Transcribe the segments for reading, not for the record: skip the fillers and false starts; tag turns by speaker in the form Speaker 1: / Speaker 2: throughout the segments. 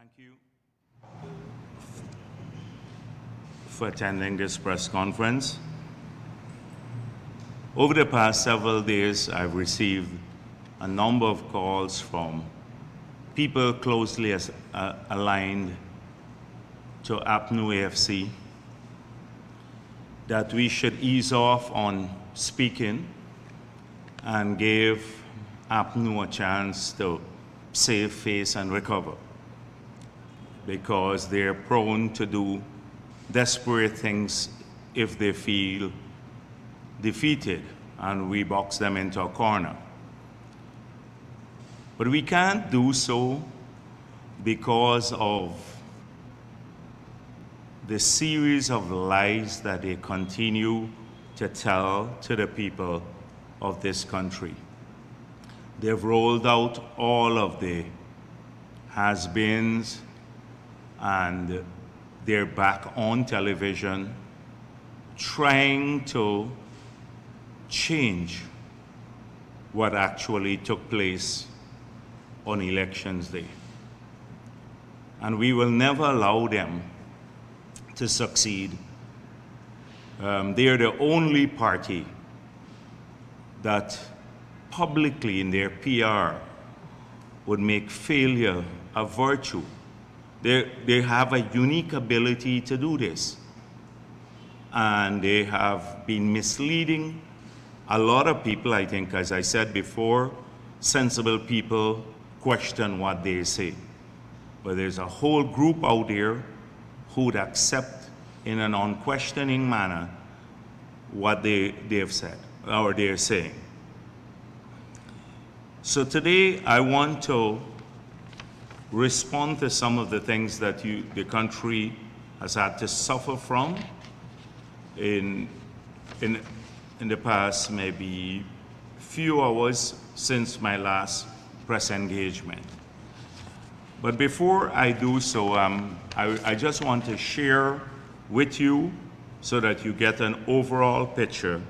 Speaker 1: Thank you for attending this press conference. Over the past several days, I've received a number of calls from people closely aligned to APNU AFC that we should ease off on speaking and give APNU a chance to save face and recover, because they're prone to do desperate things if they feel defeated and we box them into a corner. But we can't do so because of the series of lies that they continue to tell to the people of this country. They've rolled out all of the has-beens, and they're back on television trying to change what actually took place on Elections Day. And we will never allow them to succeed. They are the only party that publicly in their PR would make failure a virtue. They have a unique ability to do this. And they have been misleading a lot of people. I think, as I said before, sensible people question what they say. But there's a whole group out there who would accept in an unquestioning manner what they've said or they're saying. So today I want to respond to some of the things that the country has had to suffer from in the past maybe few hours since my last press engagement. But before I do so, I just want to share with you so that you get an overall picture.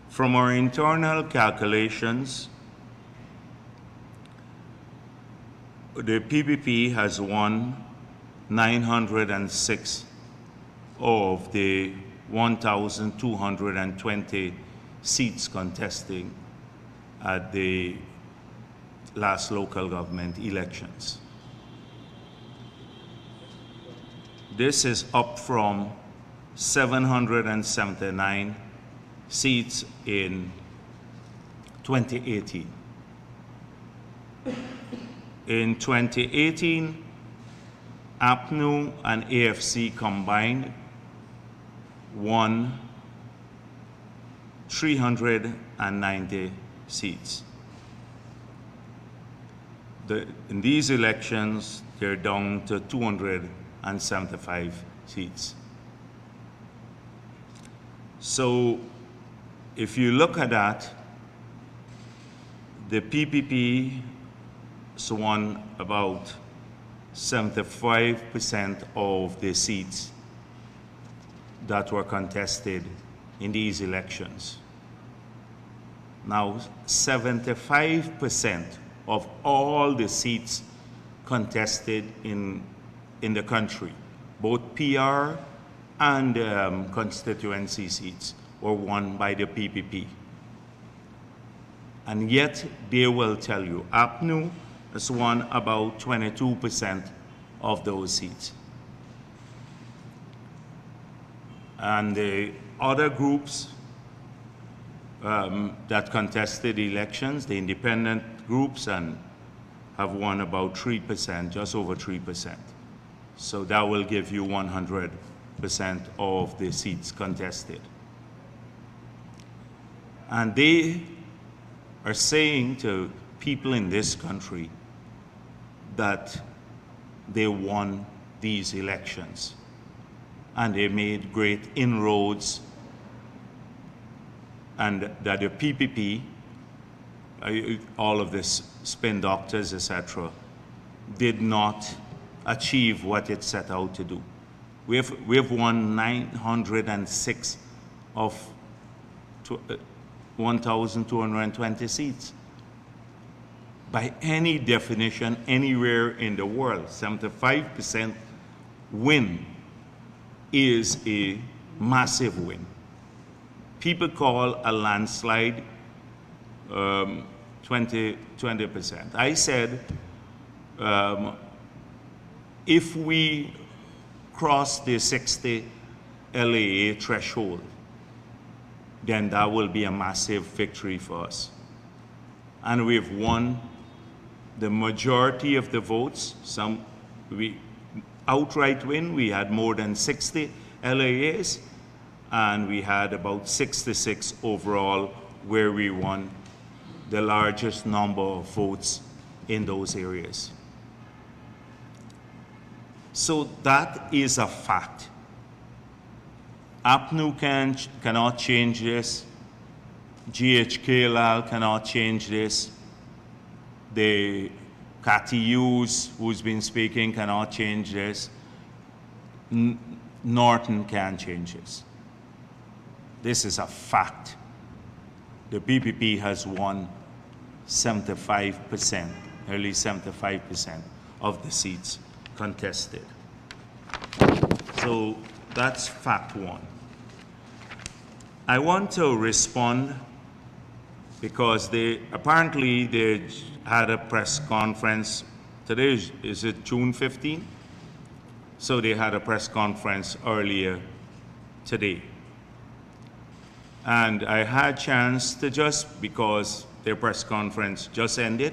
Speaker 1: From our internal calculations, the PPP has won 906 of the 1,220 seats contesting at the last local government elections. This is up from 779 seats in 2018. In 2018, APNU and AFC combined won 390 seats. In these elections, they're down to 275 seats. So if you look at that, the PPP won about 75% of the seats that were contested in these elections. Now, 75% of all the seats contested in the country, both PR and constituency seats, were won by the PPP. And yet, they will tell you, APNU has won about 22% of those seats. And the other groups that contested elections, the independent groups, and have won about 3%, just over 3%. So that will give you 100% of the seats contested. And they are saying to people in this country that they won these elections and they made great inroads, and that the PPP, all of this spin doctors, etc., did not achieve what it set out to do. We have won 906 of 1,220 seats. by any definition anywhere in the world. 75% win is a massive win. People call a landslide 20%. I said, if we cross the 60 LAA threshold, then that will be a massive victory for us. And we've won the majority of the votes. We outright win, we had more than 60 LAAs, and we had about 66 overall, where we won the largest number of votes in those areas. So that is a fact. APNU cannot change this. GHKLAL cannot change this. The CATIUs, who's been speaking, cannot change this. Norton can change this. This is a fact. The PPP has won 75%, nearly 75% of the seats contested. So that's fact one. I want to respond because apparently they had a press conference. Today, is it June 15th? So they had a press conference earlier today. And I had a chance to because their press conference just ended,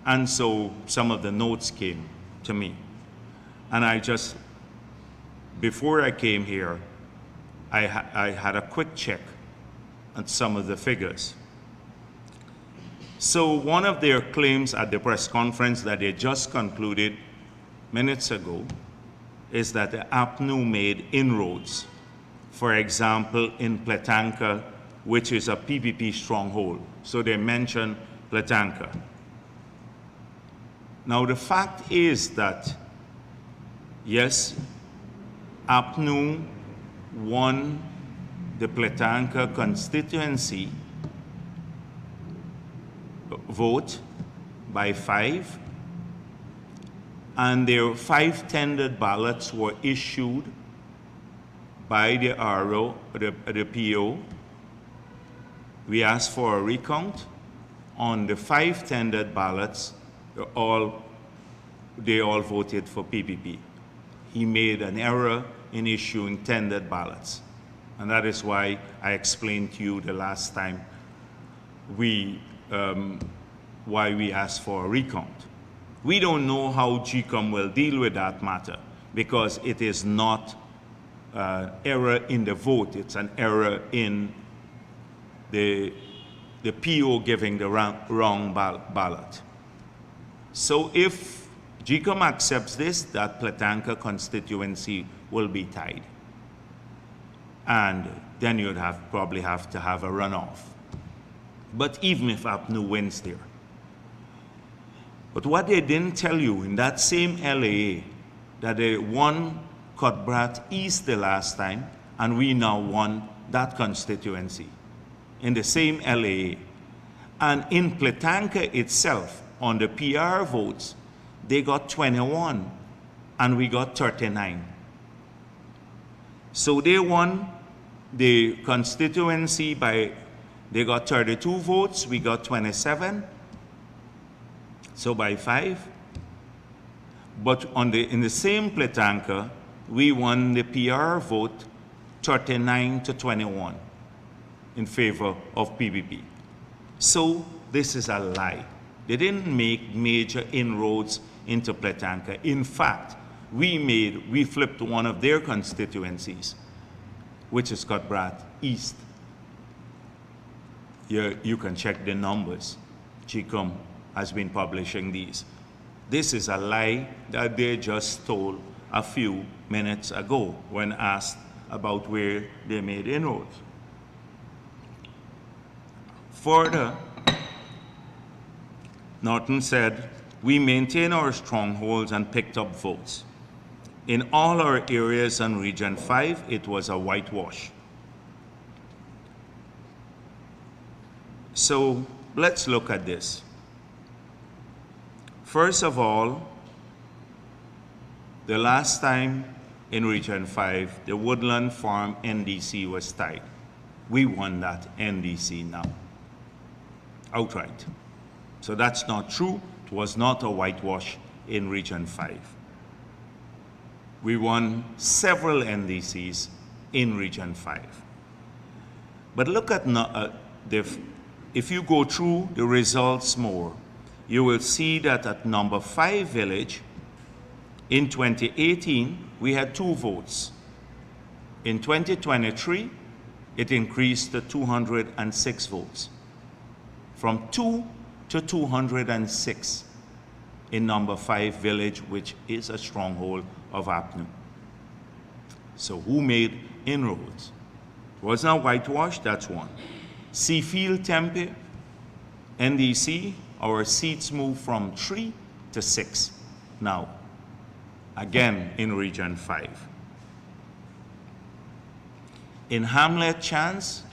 Speaker 1: and so some of the notes came to me. And before I came here, I had a quick check on some of the figures. So one of their claims at the press conference that they just concluded minutes ago is that the APNU made inroads. For example, in Pletanka, which is a PPP stronghold. So they mentioned Pletanka. Now the fact is that, yes, APNU won the Pletanka constituency vote by 5, and their 5 tendered ballots were issued by the RO, the PO. We asked for a recount. On the 5 tendered ballots, they all voted for PPP. He made an error in issuing tendered ballots. And that is why I explained to you the last time why we asked for a recount. We don't know how GCOM will deal with that matter because it is not error in the vote, it's an error in the PO giving the wrong ballot. So if GCOM accepts this, that Pletanka constituency will be tied. And then you'd probably have to have a runoff. But even if APNU wins there. But what they didn't tell you in that same LAA, that they won Cottbrat East the last time, and we now won that constituency in the same LAA. And in Pletanka itself, on the PR votes, they got 21, and we got 39. So they won the constituency they got 32 votes, we got 27, so by 5. But in the same Pletanka, we won the PR vote 39 to 21 in favor of PPP. So this is a lie. They didn't make major inroads into Pletanka. In fact, we flipped one of their constituencies, which is Cottbrat East. You can check the numbers. GCOM has been publishing these. This is a lie that they just told a few minutes ago when asked about where they made inroads. Further, Norton said, we maintain our strongholds and picked up votes. In all our areas on Region 5, it was a whitewash. So let's look at this. First of all, the last time in Region 5, the Woodland Farm NDC was tied. We won that NDC now, outright. So that's not true. It was not a whitewash in Region 5. We won several NDCs in Region 5. But look at, if you go through the results more, you will see that at number 5 village, in 2018, we had 2 votes. In 2023, it increased to 206 votes. From 2 to 206 in number 5 village, which is a stronghold of APNU. So who made inroads? Wasn't a whitewash, that's one. Seafield Tempe, NDC, our seats moved from 3 to 6 now. Again in Region 5. In Hamlet Chance,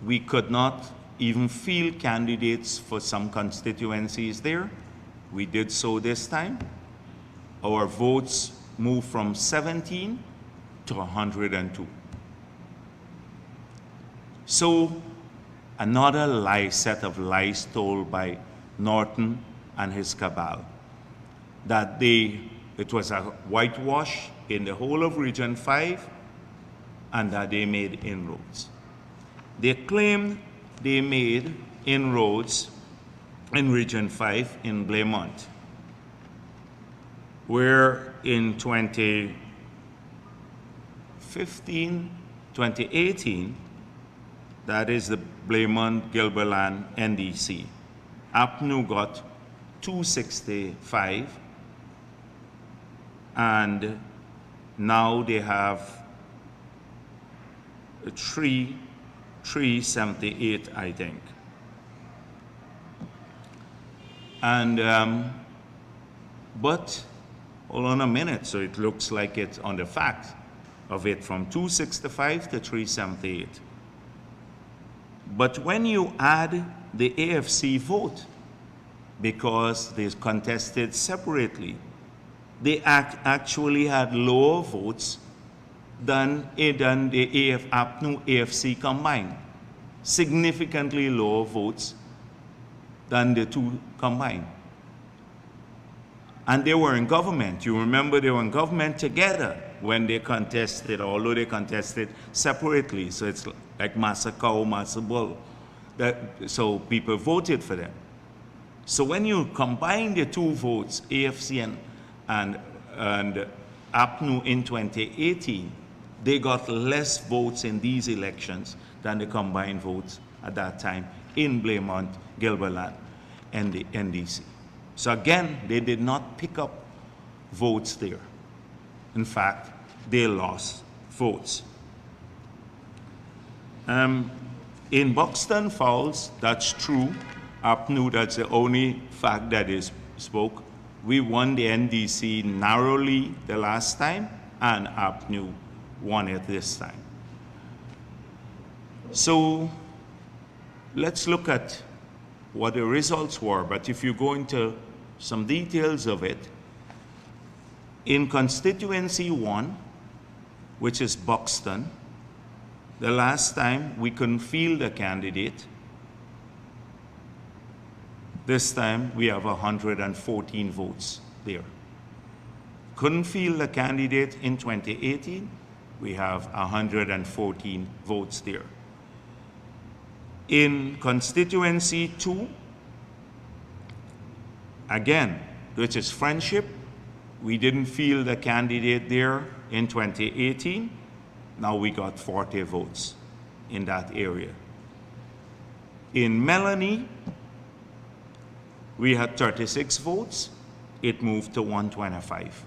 Speaker 1: we could not even field candidates for some constituencies there. We did so this time. Our votes moved from 17 to 102. So another set of lies told by Norton and his cabal, that it was a whitewash in the whole of Region 5 and that they made inroads. They claimed they made inroads in Region 5 in Blaymont, where in 2018, that is the Blaymont-Gilberland NDC, APNU got 265, and now they have 378, I think. And but hold on a minute, so it looks like it's on the fact of it from 265 to 378. But when you add the AFC vote, because they contested separately, they actually had lower votes than the APNU AFC combined. Significantly lower votes than the two combined. And they were in government. You remember they were in government together when they contested, although they contested separately. So it's like Massa Cow, Massa Bull. So people voted for them. So when you combine the two votes, AFC and APNU in 2018, they got less votes in these elections than the combined votes at that time in Blaymont, Gilberland, and the NDC. So again, they did not pick up votes there. In fact, they lost votes. In Buxton Falls, that's true. APNU, that's the only fact that is spoke. We won the NDC narrowly the last time, and APNU won it this time. So let's look at what the results were, but if you go into some details of it, in constituency 1, which is Buxton, the last time we couldn't field a candidate. This time we have 114 votes there. Couldn't field a candidate in 2018, we have 114 votes there. In constituency 2, again, which is Friendship, we didn't field a candidate there in 2018. Now we got 40 votes in that area. In Melanie, we had 36 votes. It moved to 125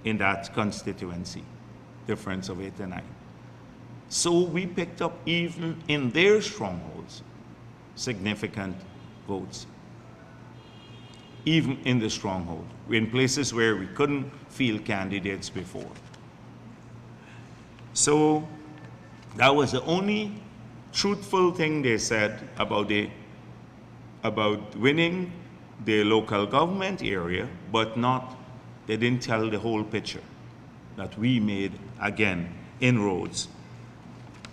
Speaker 1: in that constituency, difference of 8 to 9. So we picked up, even in their strongholds, significant votes. Even in the stronghold, in places where we couldn't field candidates before. So that was the only truthful thing they said about winning the local government area, but they didn't tell the whole picture, that we made, again, inroads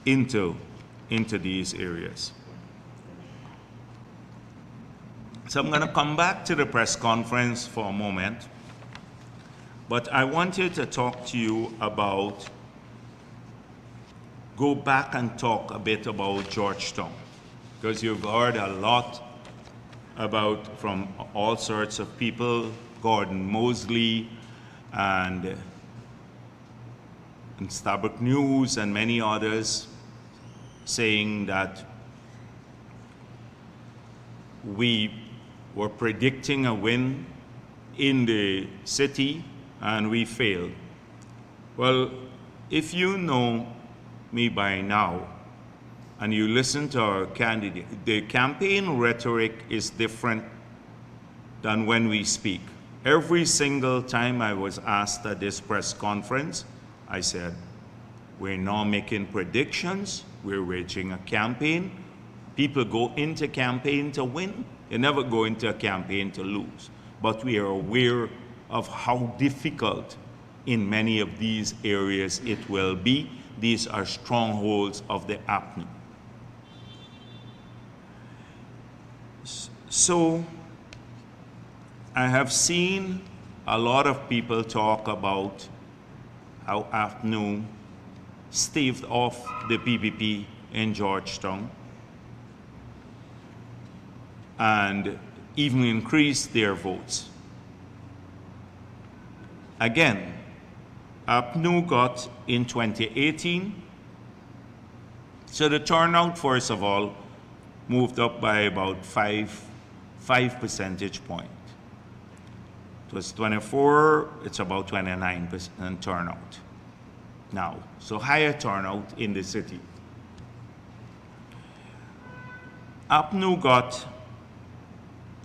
Speaker 1: into these areas. So I'm going to come back to the press conference for a moment, but I wanted to talk to you about, go back and talk a bit about Georgetown, because you've heard a lot about, from all sorts of people, Gordon Mosley and Starbuck News and many others, saying that we were predicting a win in the city and we failed. Well, if you know me by now and you listen to our candidate, the campaign rhetoric is different than when we speak. Every single time I was asked at this press conference, I said, we're now making predictions, we're waging a campaign. People go into campaign to win. They never go into a campaign to lose. But we are aware of how difficult in many of these areas it will be. These are strongholds of the APNU. So I have seen a lot of people talk about how APNU staved off the PPP in Georgetown and even increased their votes. Again, APNU got in 2018, so the turnout, first of all, moved up by about 5 percentage points. It was 24, it's about 29% turnout now. So higher turnout in the city. APNU got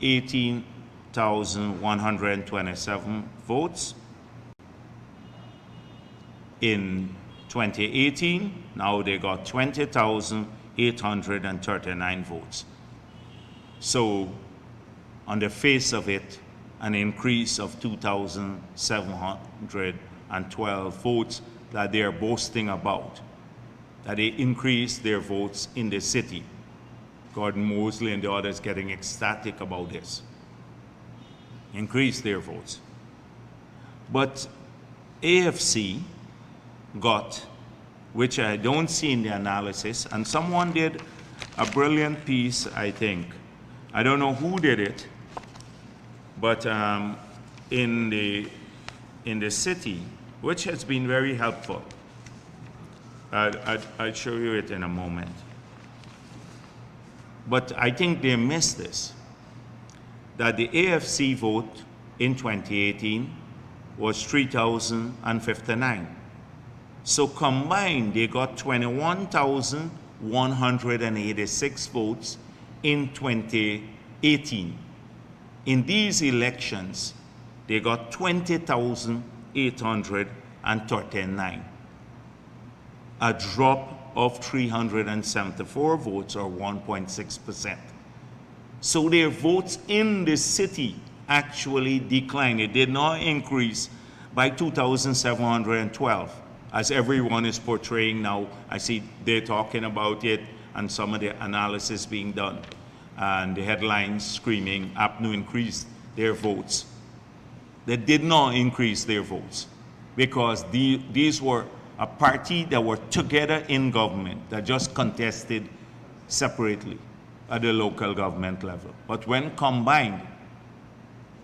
Speaker 1: 18,127 votes in 2018. Now they got 20,839 votes. So on the face of it, an increase of 2,712 votes that they are boasting about, that they increased their votes in the city. Gordon Mosley and the others getting ecstatic about this. Increased their votes. But AFC got, which I don't see in the analysis, and someone did a brilliant piece, I think. I don't know who did it, but in the city, which has been very helpful. I'll show you it in a moment. But I think they missed this, that the AFC vote in 2018 was 3,059. So combined, they got 21,186 votes in 2018. In these elections, they got 20,839, a drop of 374 votes, or 1.6%. So their votes in the city actually declined. It did not increase by 2,712, as everyone is portraying now. I see they're talking about it and some of the analysis being done, and the headlines screaming APNU increased their votes. They did not increase their votes, because these were a party that were together in government that just contested separately at the local government level. But when combined,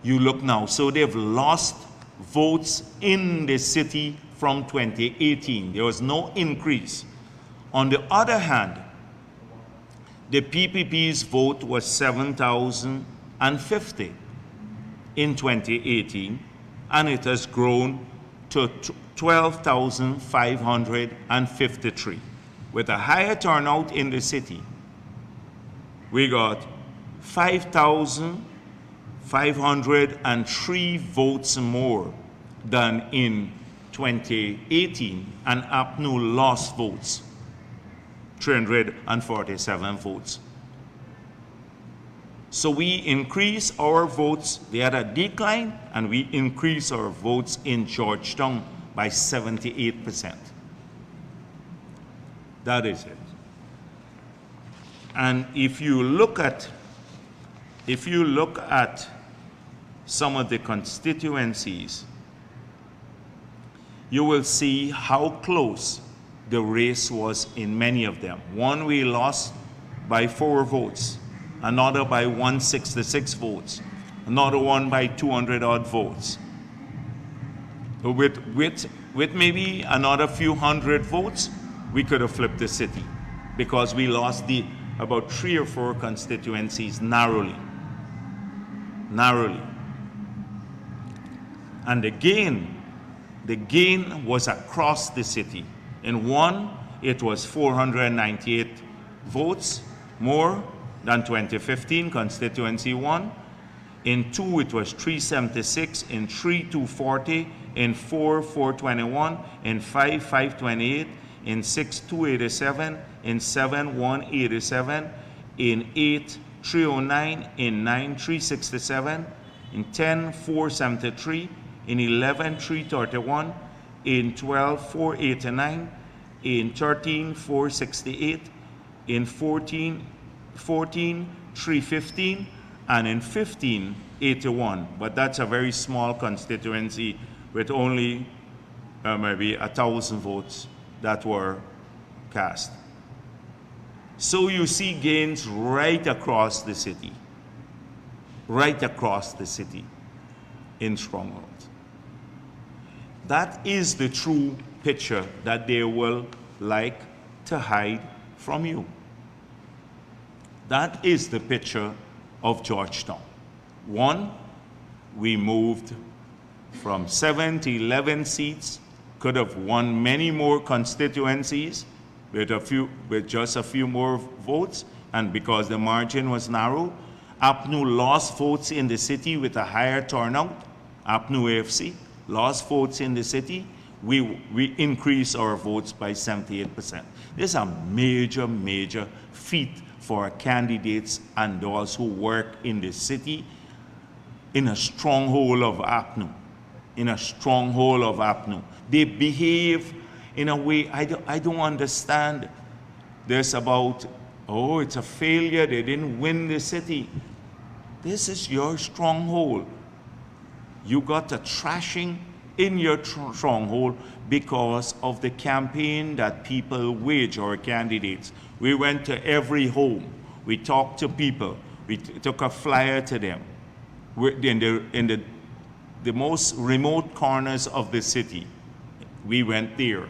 Speaker 1: you look now, so they've lost votes in the city from 2018. There was no increase. On the other hand, the PPP's vote was 7,050 in 2018, and it has grown to 12,553, with a higher turnout in the city. We got 5,503 votes more than in 2018, and APNU lost votes, 347 votes. So we increase our votes. They had a decline, and we increase our votes in Georgetown by 78%. That is it. And if you look at some of the constituencies, you will see how close the race was in many of them. One we lost by 4 votes, another by 166 votes, another one by 200 odd votes. With maybe another few hundred votes, we could have flipped the city, because we lost about 3 or 4 constituencies narrowly. And the gain was across the city. In one, it was 498 votes more than 2015 constituency 1. In 2, it was 376. In 3, 240. In 4, 421. In 5, 528. In 6, 287. In 7, 187. In 8, 309. In 9, 367. In 10, 473. In 11, 331. In 12, 489. In 13, 468. In 14, 315. And in 15, 81. But that's a very small constituency with only maybe 1,000 votes that were cast. So you see gains right across the city. Right across the city in strongholds. That is the true picture that they will like to hide from you. That is the picture of Georgetown. 1, we moved from 7 to 11 seats, could have won many more constituencies with just a few more votes, and because the margin was narrow. APNU lost votes in the city with a higher turnout. APNU AFC lost votes in the city. We increased our votes by 78%. This is a major, major feat for candidates and those who work in the city in a stronghold of APNU. In a stronghold of APNU. They behave in a way I don't understand. There's about, oh, it's a failure, they didn't win the city. This is your stronghold. You got a trashing in your stronghold because of the campaign that people wage, our candidates. We went to every home. We talked to people. We took a flyer to them. We're in the most remote corners of the city. We went there.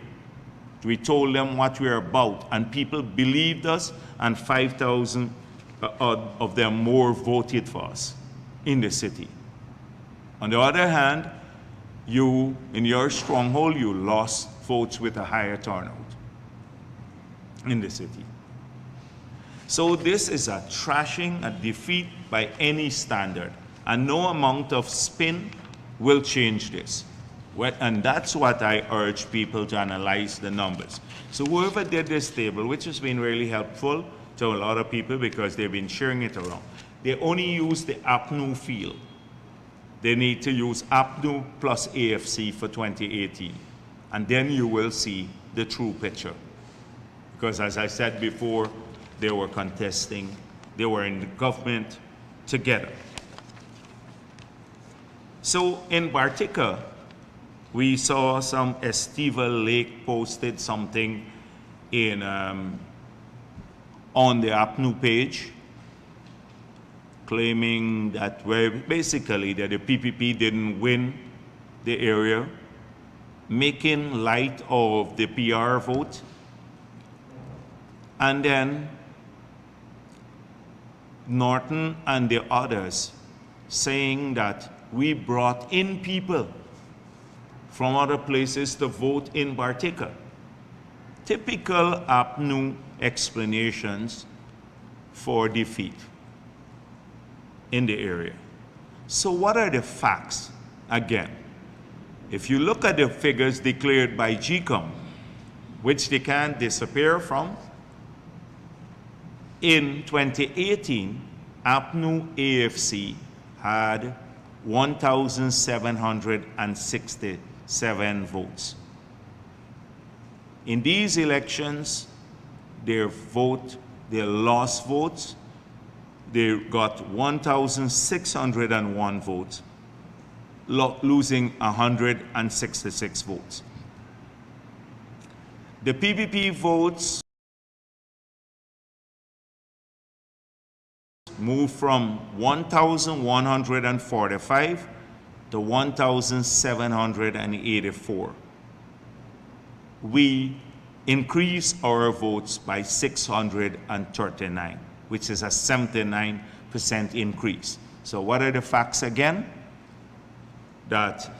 Speaker 1: We told them what we're about, and people believed us, and 5,000 of them more voted for us in the city. On the other hand, you, in your stronghold, you lost votes with a higher turnout in the city. So this is a trashing, a defeat by any standard, and no amount of spin will change this. And that's what I urge people to analyze the numbers. So whoever did this table, which has been really helpful to a lot of people because they've been sharing it around, they only use the APNU field. They need to use APNU plus AFC for 2018. And then you will see the true picture. Because as I said before, they were contesting, they were in the government together. So in Bartica, we saw some Estival Lake posted something in on the APNU page, claiming that basically that the PPP didn't win the area, making light of the PR vote, and then Norton and the others saying that we brought in people from other places to vote in Bartica. Typical APNU explanations for defeat in the area. So what are the facts? Again, if you look at the figures declared by GCOM, which they can't disappear from, in 2018, APNU AFC had 1,767 votes. In these elections, their lost votes, they got 1,601 votes, losing 166 votes. The PPP votes moved from 1,145 to 1,784. We increased our votes by 639, which is a 79% increase. So what are the facts again? That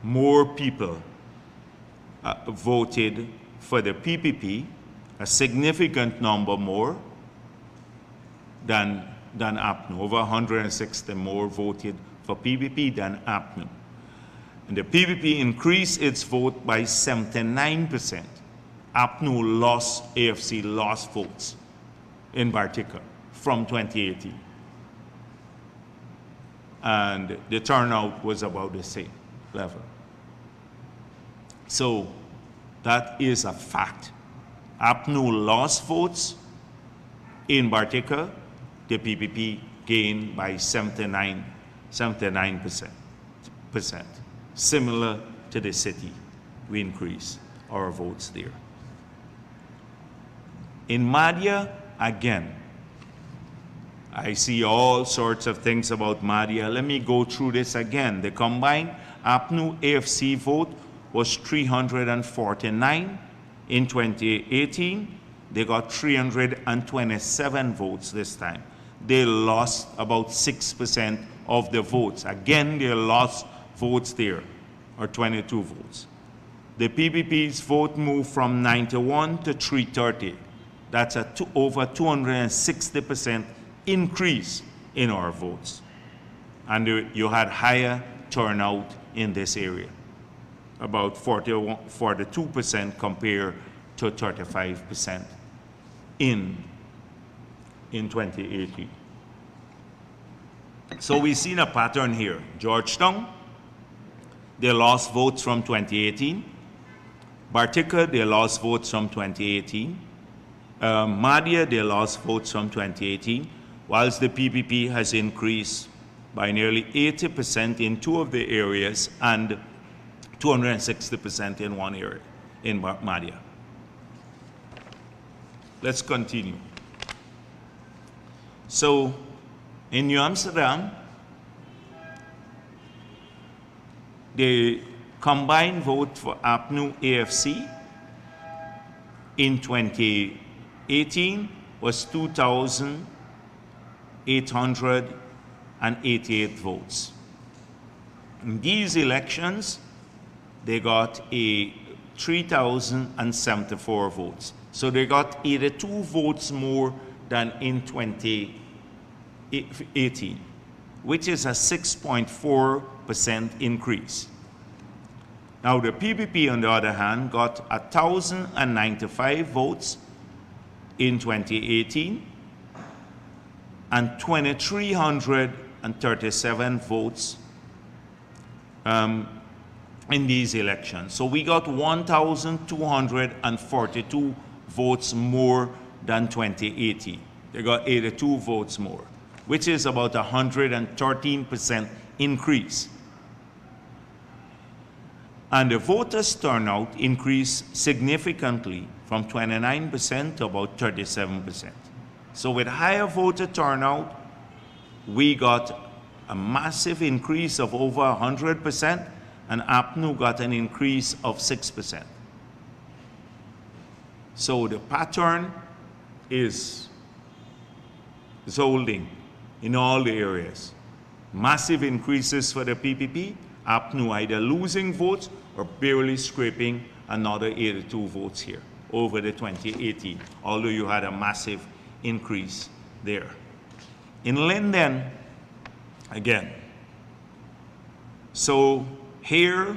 Speaker 1: more people voted for the PPP, a significant number more than APNU. Over 160 more voted for PPP than APNU. And the PPP increased its vote by 79%. AFC lost votes in Bartica from 2018. And the turnout was about the same level. So that is a fact. APNU lost votes in Bartica. The PPP gained by 79%. Similar to the city, we increased our votes there. In Madhya, again, I see all sorts of things about Madhya. Let me go through this again. The combined APNU AFC vote was 349 in 2018. They got 327 votes this time. They lost about 6% of the votes. Again, they lost votes there, or 22 votes. The PPP's vote moved from 91 to 330. That's over 260% increase in our votes. And you had higher turnout in this area, about 42% compared to 35% in 2018. So we've seen a pattern here. Georgetown, they lost votes from 2018. Bartica, they lost votes from 2018. Madhya, they lost votes from 2018, whilst the PPP has increased by nearly 80% in two of the areas and 260% in one area, in Madhya. Let's continue. So, in New Amsterdam, the combined vote for APNU AFC in 2018 was 2,888 votes. In these elections, they got 3,074 votes. So they got 82 votes more than in 2018, which is a 6.4% increase. Now the PPP, on the other hand, got 1,095 votes in 2018 and 2,337 votes in these elections. So we got 1,242 votes more than 2018. They got 82 votes more, which is about 113% increase. And the voters' turnout increased significantly from 29% to about 37%. So with higher voter turnout, we got a massive increase of over 100%, and APNU got an increase of 6%. So the pattern is holding in all the areas. Massive increases for the PPP, APNU either losing votes or barely scraping another 82 votes here over the 2018, although you had a massive increase there. In Linden, again, so here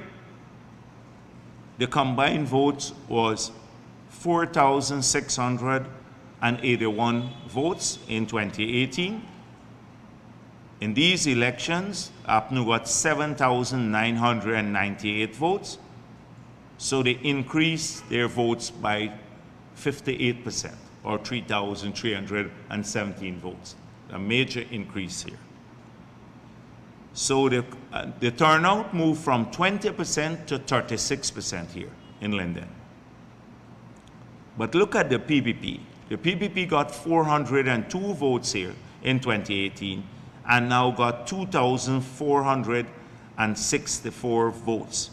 Speaker 1: the combined votes was 4,681 votes in 2018. In these elections, APNU got 7,998 votes, so they increased their votes by 58%, or 3,317 votes. A major increase here. So the turnout moved from 20% to 36% here in Linden. But look at the PPP. The PPP got 402 votes here in 2018 and now got 2,464 votes.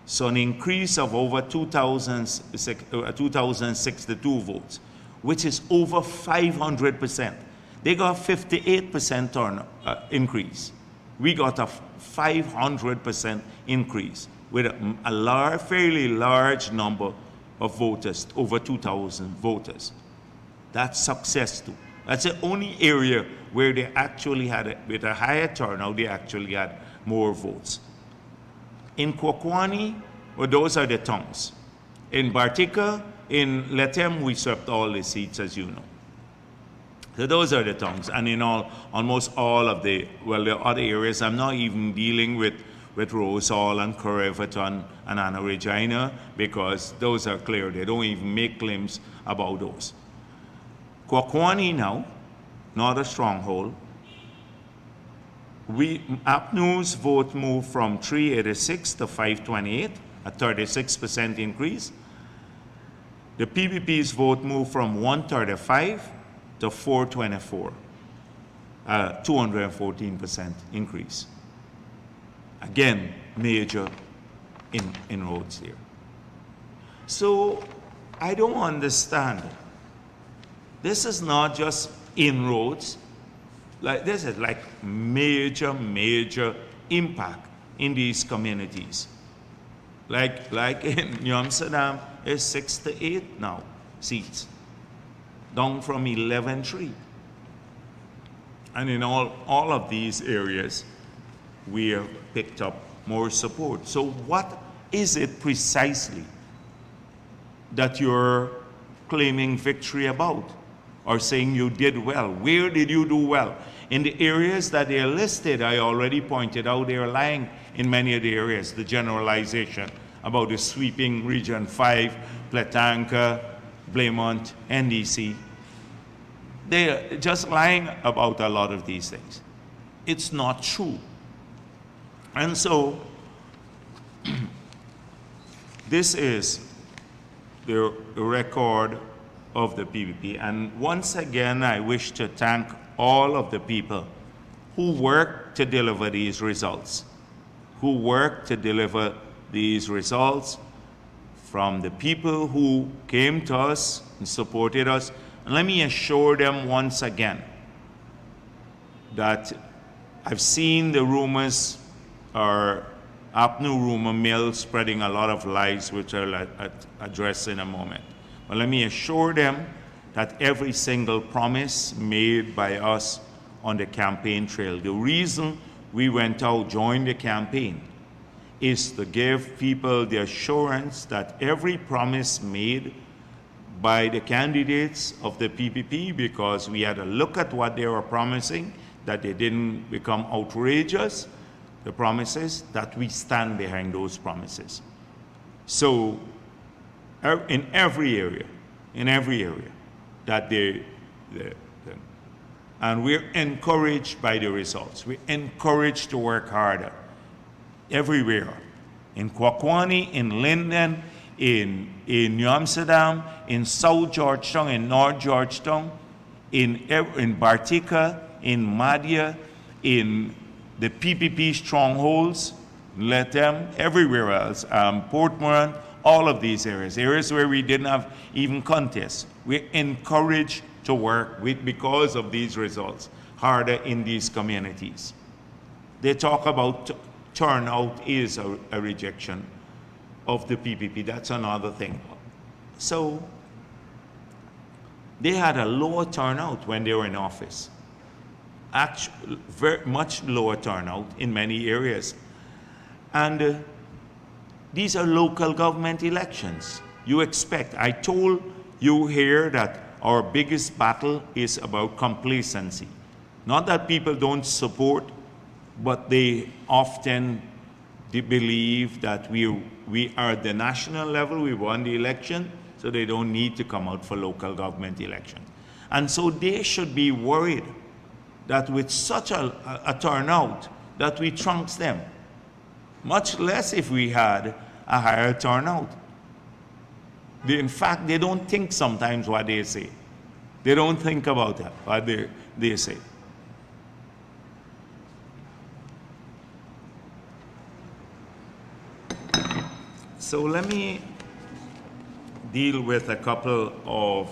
Speaker 1: So an increase of over 2,062 votes, which is over 500%. They got 58% increase. We got a 500% increase with a fairly large number of voters, over 2,000 voters. That's success too. That's the only area where they actually had, with a higher turnout, they actually had more votes. In Kwakwani, well, those are the tongues. In Bartica, in Letem, we swept all the seats, as you know. So those are the tongues. And in almost all of the other areas, I'm not even dealing with Rose Hall and Corriverton and Anna Regina, because those are clear. They don't even make claims about those. Kwakwani now, not a stronghold. APNU's vote moved from 386 to 528, a 36% increase. The PPP's vote moved from 135 to 424, a 214% increase. Again, major inroads here. So I don't understand. This is not just inroads. Like, this is like major impact in these communities. Like in New Amsterdam, it's 6 to 8 now seats, down from 11-3. And in all of these areas, we have picked up more support. So what is it precisely that you're claiming victory about, or saying you did well? Where did you do well? In the areas that they are listed, I already pointed out they are lying in many of the areas. The generalization about the sweeping Region 5, Platanka, Blaymont, NDC. They are just lying about a lot of these things. It's not true. And so, this is the record of the PPP. And once again, I wish to thank all of the people who worked to deliver these results, from the people who came to us and supported us. And let me assure them once again that I've seen the rumors, or APNU rumor mill, spreading a lot of lies, which I'll address in a moment. But let me assure them that every single promise made by us on the campaign trail, the reason we went out, joined the campaign, is to give people the assurance that every promise made by the candidates of the PPP, because we had a look at what they were promising, that they didn't become outrageous, the promises, that we stand behind those promises. So in every area, that and we're encouraged by the results. We're encouraged to work harder everywhere. In Kwakwani, in Linden, in New Amsterdam, in South Georgetown, in North Georgetown, in Bartica, in Madia, in the PPP strongholds, let them, everywhere else, Portmore, all of these areas where we didn't have even contests. We're encouraged to work because of these results, harder in these communities. They talk about turnout is a rejection of the PPP. That's another thing. So they had a lower turnout when they were in office. Actually, very much lower turnout in many areas. And these are local government elections. You expect, I told you here that our biggest battle is about complacency. Not that people don't support, but they often believe that we are at the national level, we won the election, so they don't need to come out for local government elections. And so they should be worried that with such a turnout, that we trunks them. Much less if we had a higher turnout. In fact, they don't think sometimes what they say. They don't think about that, what they say. So let me deal with a couple of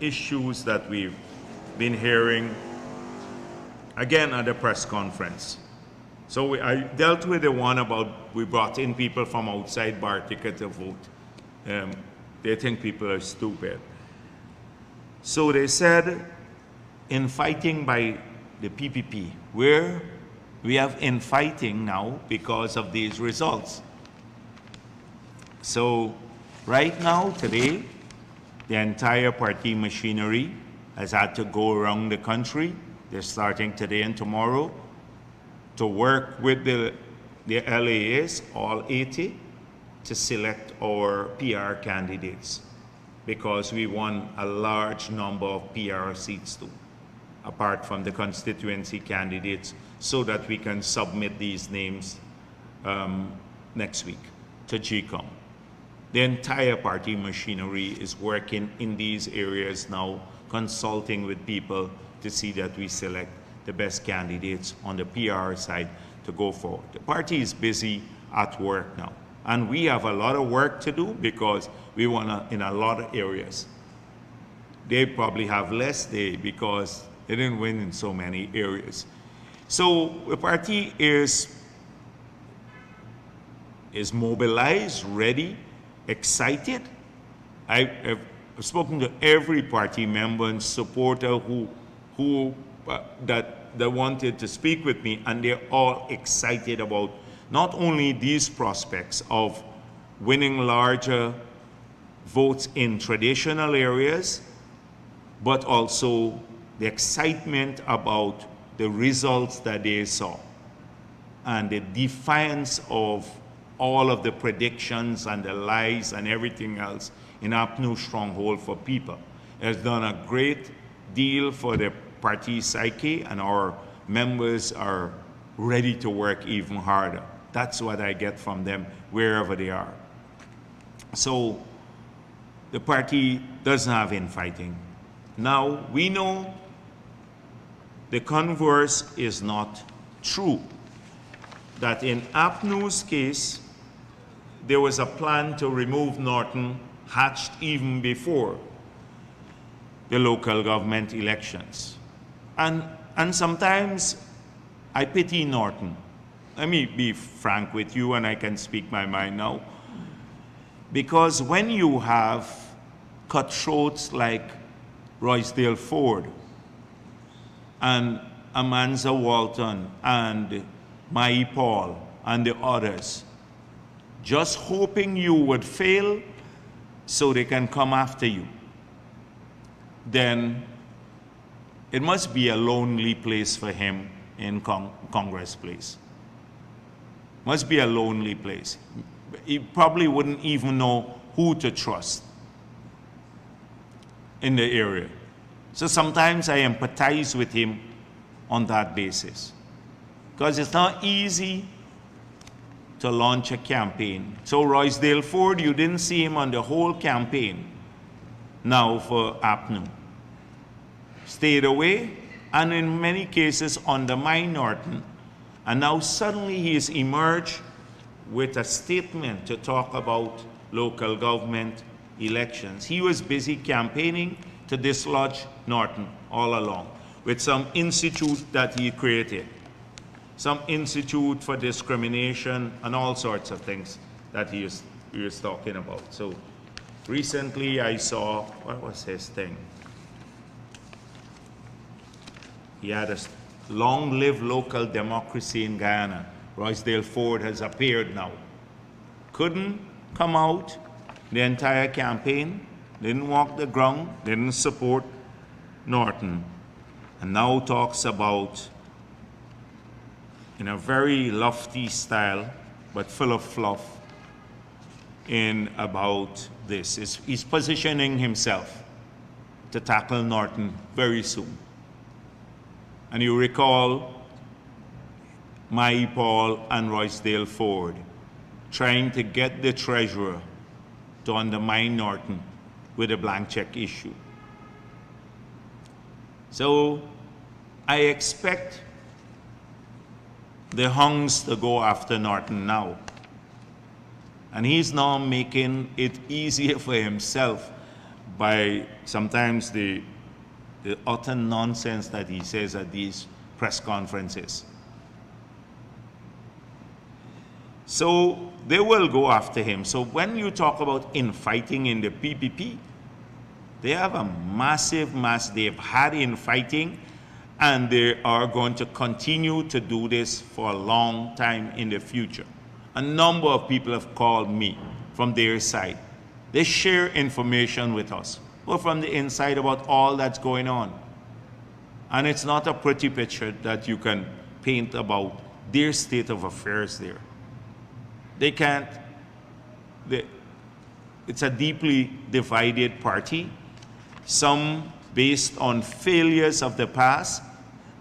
Speaker 1: issues that we've been hearing, again, at the press conference. So I dealt with the one about we brought in people from outside Bartica to vote. They think people are stupid. So they said, infighting by the PPP, where we have infighting now because of these results. So right now, today, the entire party machinery has had to go around the country. They're starting today and tomorrow to work with the LAs, all 80, to select our PR candidates, because we won a large number of PR seats too, apart from the constituency candidates, so that we can submit these names next week to GCOM. The entire party machinery is working in these areas now, consulting with people to see that we select the best candidates on the PR side to go forward. The party is busy at work now. And we have a lot of work to do because we want to, in a lot of areas. They probably have less because they didn't win in so many areas. So the party is mobilized, ready, excited. I've spoken to every party member and supporter that wanted to speak with me, and they're all excited about not only these prospects of winning larger votes in traditional areas, but also the excitement about the results that they saw and the defiance of all of the predictions and the lies and everything else in APNU stronghold for people. It has done a great deal for the party psyche, and our members are ready to work even harder. That's what I get from them wherever they are. So the party doesn't have infighting. Now, we know the converse is not true. That in APNU's case, there was a plan to remove Norton hatched even before the local government elections. And sometimes I pity Norton. Let me be frank with you, and I can speak my mind now. Because when you have cutthroats like Roysdale Ford and Amanza Walton and Mai Paul and the others, just hoping you would fail so they can come after you, then it must be a lonely place for him in Congress Place. Must be a lonely place. He probably wouldn't even know who to trust in the area. So sometimes I empathize with him on that basis, because it's not easy to launch a campaign. So Roysdale Ford, you didn't see him on the whole campaign now for APNU. Stayed away, and in many cases undermined Norton. And now suddenly he has emerged with a statement to talk about local government elections. He was busy campaigning to dislodge Norton all along with some institute that he created. Some institute for discrimination and all sorts of things that he was talking about. So recently I saw, what was his thing? He had a long live local democracy in Guyana. Roysdale Ford has appeared now. Couldn't come out the entire campaign, didn't walk the ground, didn't support Norton. and now talks about, in a very lofty style, but full of fluff, in about this. He's positioning himself to tackle Norton very soon. And you recall Mai Paul and Roysdale Ford trying to get the treasurer to undermine Norton with a blank check issue. So I expect the Hungs to go after Norton now. And he's now making it easier for himself by sometimes the utter nonsense that he says at these press conferences. So they will go after him. So when you talk about infighting in the PPP, they have a they've had infighting, and they are going to continue to do this for a long time in the future. A number of people have called me from their side. They share information with us, but from the inside about all that's going on. And it's not a pretty picture that you can paint about their state of affairs there. They can't, it's a deeply divided party, some based on failures of the past.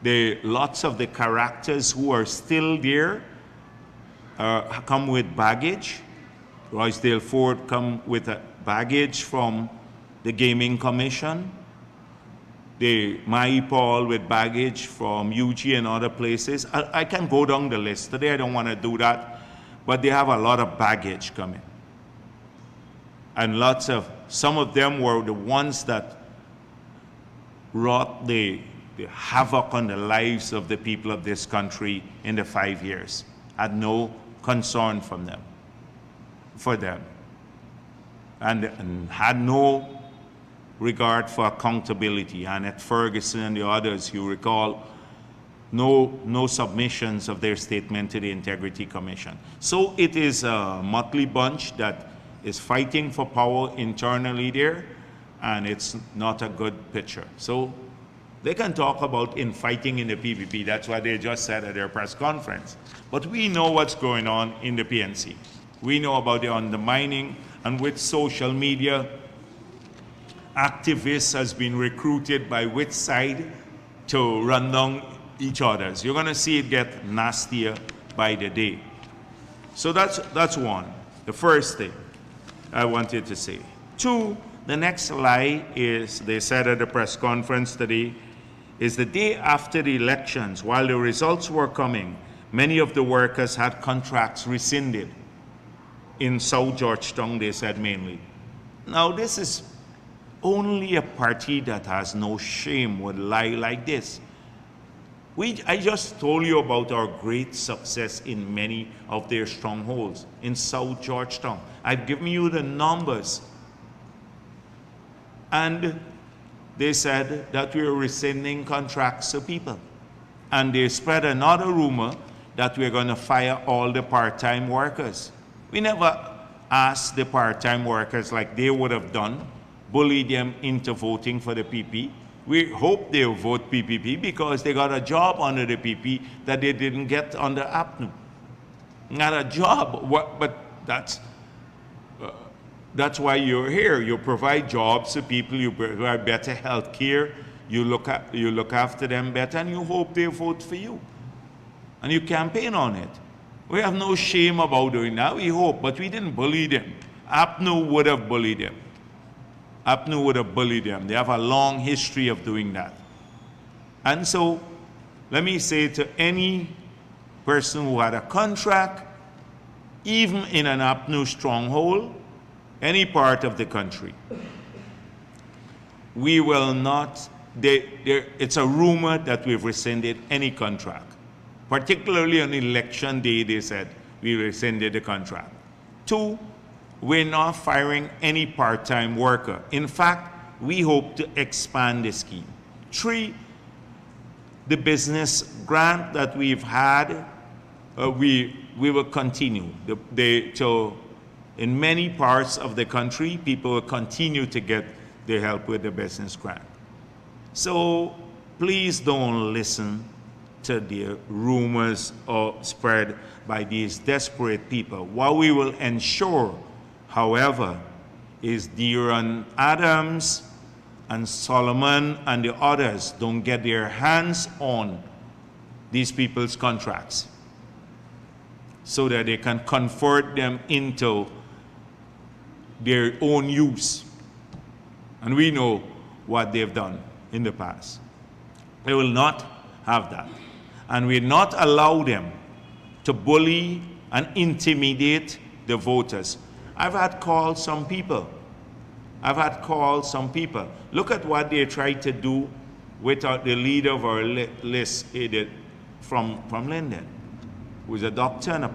Speaker 1: Lots of the characters who are still there come with baggage. Roysdale Ford come with a baggage from the Gaming Commission. Mai Paul with baggage from UG and other places. I can go down the list. Today I don't want to do that. But they have a lot of baggage coming. And some of them were the ones that wrought the havoc on the lives of the people of this country in the 5 years. Had no concern for them. And had no regard for accountability. And at Ferguson and the others, you recall, no submissions of their statement to the Integrity Commission. So it is a motley bunch that is fighting for power internally there, and it's not a good picture. So they can talk about infighting in the PPP. That's what they just said at their press conference. But we know what's going on in the PNC. We know about the undermining, and with social media, activists has been recruited by which side to run down each other's. You're going to see it get nastier by the day. So that's one, the first thing I wanted to say. Two, the next lie is, they said at the press conference today, is the day after the elections, while the results were coming, many of the workers had contracts rescinded. In South Georgetown, they said mainly. Now this is only a party that has no shame would lie like this. I just told you about our great success in many of their strongholds in South Georgetown. I've given you the numbers. And they said that we were rescinding contracts to people. And they spread another rumor that we're going to fire all the part-time workers. We never asked the part-time workers like they would have done, bully them into voting for the PP. We hope they'll vote PPP because they got a job under the PP that they didn't get under APNU. Not a job, but that's why you're here. You provide jobs to people, you provide better health care, you look after them better, and you hope they vote for you. And you campaign on it. We have no shame about doing that, we hope, but we didn't bully them. APNU would have bullied them. APNU would have bullied them. They have a long history of doing that. And so, let me say to any person who had a contract, even in an APNU stronghold, any part of the country, we will not, it's a rumor that we've rescinded any contract. Particularly on election day, they said we rescinded the contract. Two, we're not firing any part-time worker. In fact, we hope to expand the scheme. Three, the business grant that we've had, we will continue. In many parts of the country, people will continue to get their help with the business grant. So please don't listen to the rumors or spread by these desperate people. What we will ensure, however, is Deron Adams and Solomon and the others don't get their hands on these people's contracts so that they can convert them into their own use. And we know what they've done in the past. They will not have that. And we will not allow them to bully and intimidate the voters. I've had calls some people. Look at what they tried to do with the leader of our list from Linden, who is a doctor and a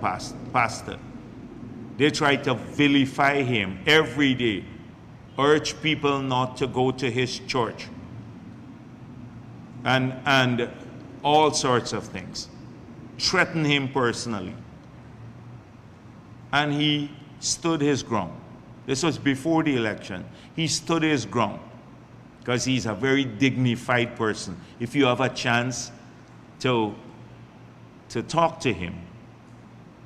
Speaker 1: pastor. They tried to vilify him every day, urge people not to go to his church, and all sorts of things. Threaten him personally. And he stood his ground. This was before the election. He stood his ground because he's a very dignified person. If you have a chance to talk to him,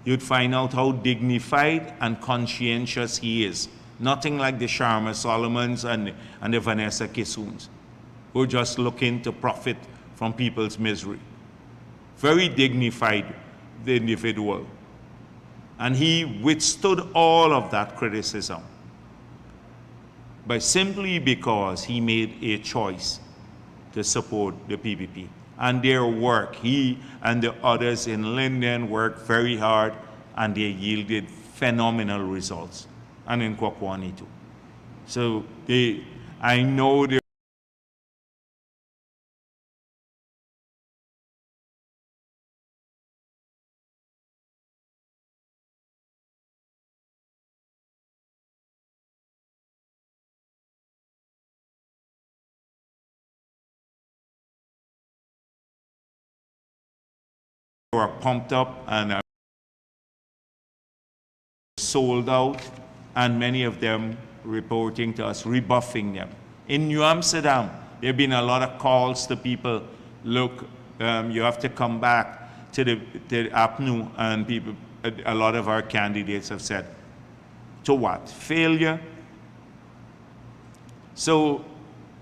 Speaker 1: you'd find out how dignified and conscientious he is. Nothing like the Sharma Solomons and the Vanessa Kissoons, who are just looking to profit from people's misery. Very dignified, the individual. And he withstood all of that criticism simply because he made a choice to support the PPP. And their work, he and the others in Linden worked very hard, and they yielded phenomenal results, and in Kwakwani too. So I know they were pumped up and sold out, and many of them reporting to us, rebuffing them. In New Amsterdam, there have been a lot of calls to people, look, you have to come back to the APNU, and people, a lot of our candidates have said, to what? Failure? So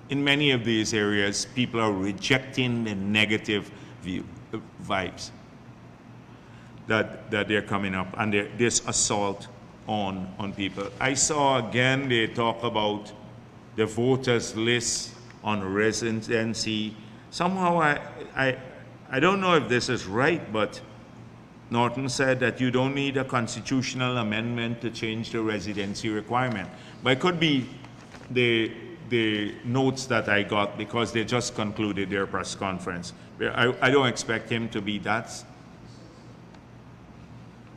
Speaker 1: in many of these areas, people are rejecting the negative vibes that they're coming up, and this assault on people. I saw again, they talk about the voters list on residency. Somehow I don't know if this is right, but Norton said that you don't need a constitutional amendment to change the residency requirement. But it could be the notes that I got, because they just concluded their press conference. I don't expect him to be that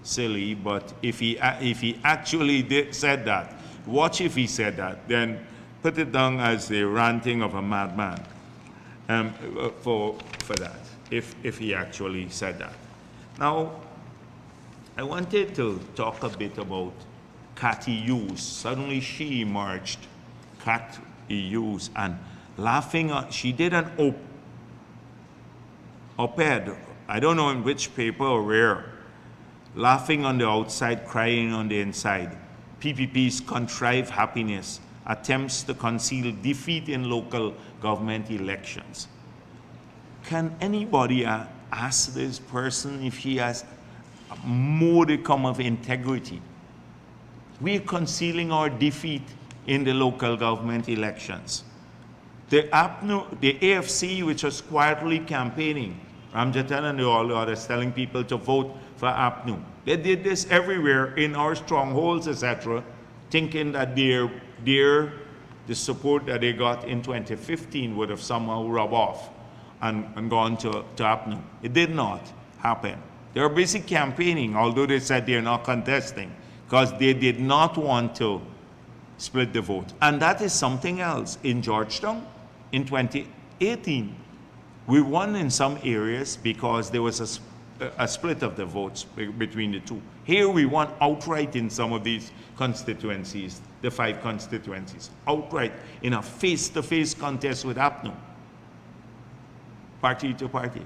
Speaker 1: silly, but if he actually said that, watch if he said that, then put it down as the ranting of a madman for that, if he actually said that. Now, I wanted to talk a bit about Cathy Hughes. Suddenly she emerged, Cathy Hughes, and laughing. She did an op-ed, I don't know in which paper or where, laughing on the outside, crying on the inside. PPP's contrived happiness attempts to conceal defeat in local government elections. Can anybody ask this person if he has a modicum of integrity? We're concealing our defeat in the local government elections. The APNU, the AFC, which was quietly campaigning, Ramjatan and all the others telling people to vote for APNU. They did this everywhere in our strongholds, etc., thinking that the support that they got in 2015 would have somehow rubbed off and gone to APNU. It did not happen. They were busy campaigning, although they said they're not contesting, because they did not want to split the vote. And that is something else. In Georgetown, in 2018, we won in some areas because there was a split of the votes between the two. Here we won outright in some of these constituencies, the 5 constituencies, outright in a face-to-face contest with APNU. party to party.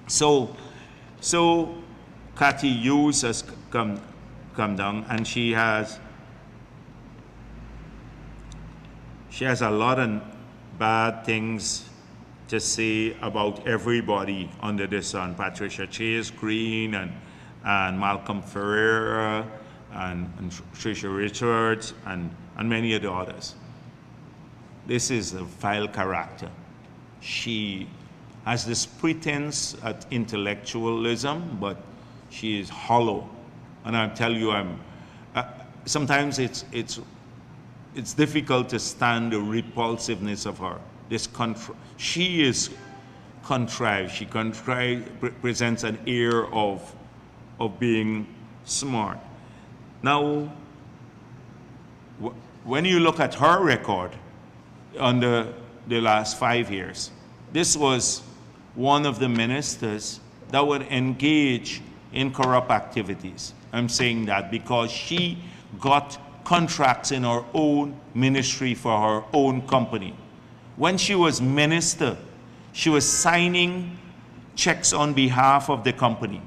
Speaker 1: So Cathy Hughes has come down, and she has a lot of bad things to say about everybody under the sun. Patricia Chase Green and Malcolm Ferreira and Tricia Richards and many of the others. This is a vile character. She has this pretense at intellectualism, but she is hollow. And I tell you, sometimes it's difficult to stand the repulsiveness of her. She is contrived. She presents an air of being smart. Now, when you look at her record under the last 5 years, this was one of the ministers that would engage in corrupt activities. I'm saying that because she got contracts in her own ministry for her own company. When she was minister, she was signing checks on behalf of the company.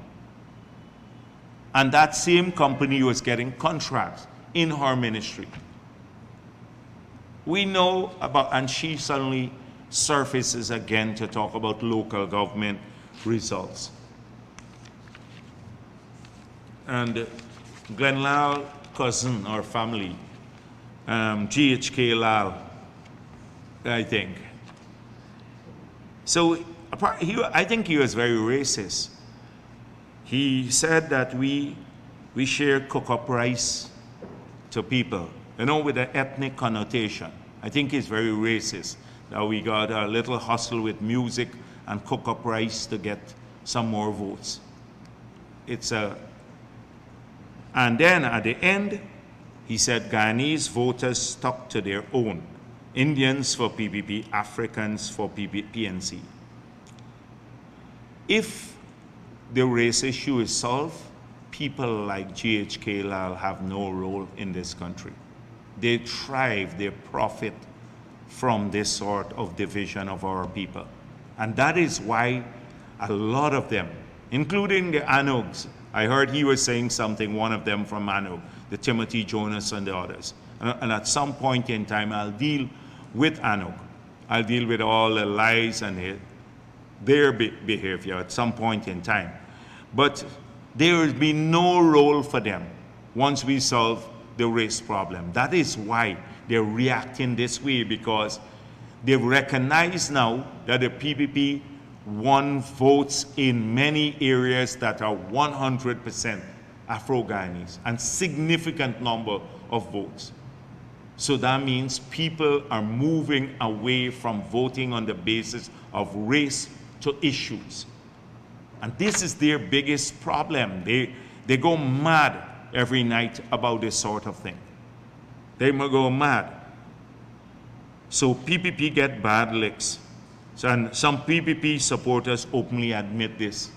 Speaker 1: And that same company was getting contracts in her ministry. We know about, and she suddenly surfaces again to talk about local government results. And Glenn Lal, cousin or family, GHK Lal, I think. So I think he was very racist. He said that we share cook-up rice to people, with an ethnic connotation. I think he's very racist, that we got a little hustle with music and cook-up rice to get some more votes. And then at the end, he said Guyanese voters stuck to their own. Indians for PPP, Africans for PNC. If the race issue is solved, people like GHK Lal have no role in this country. They thrive, they profit from this sort of division of our people. And that is why a lot of them, including the Anugs, I heard he was saying something, one of them from Anug, the Timothy Jonas and the others. And at some point in time, I'll deal with Anug. I'll deal with all the lies and their behavior at some point in time. But there will be no role for them once we solve the race problem. That is why they're reacting this way, because they've recognized now that the PPP won votes in many areas that are 100% Afro-Guyanese, and significant number of votes. So that means people are moving away from voting on the basis of race to issues. And this is their biggest problem. They go mad every night about this sort of thing. They go mad. So PPP get bad licks. And some PPP supporters openly admit this.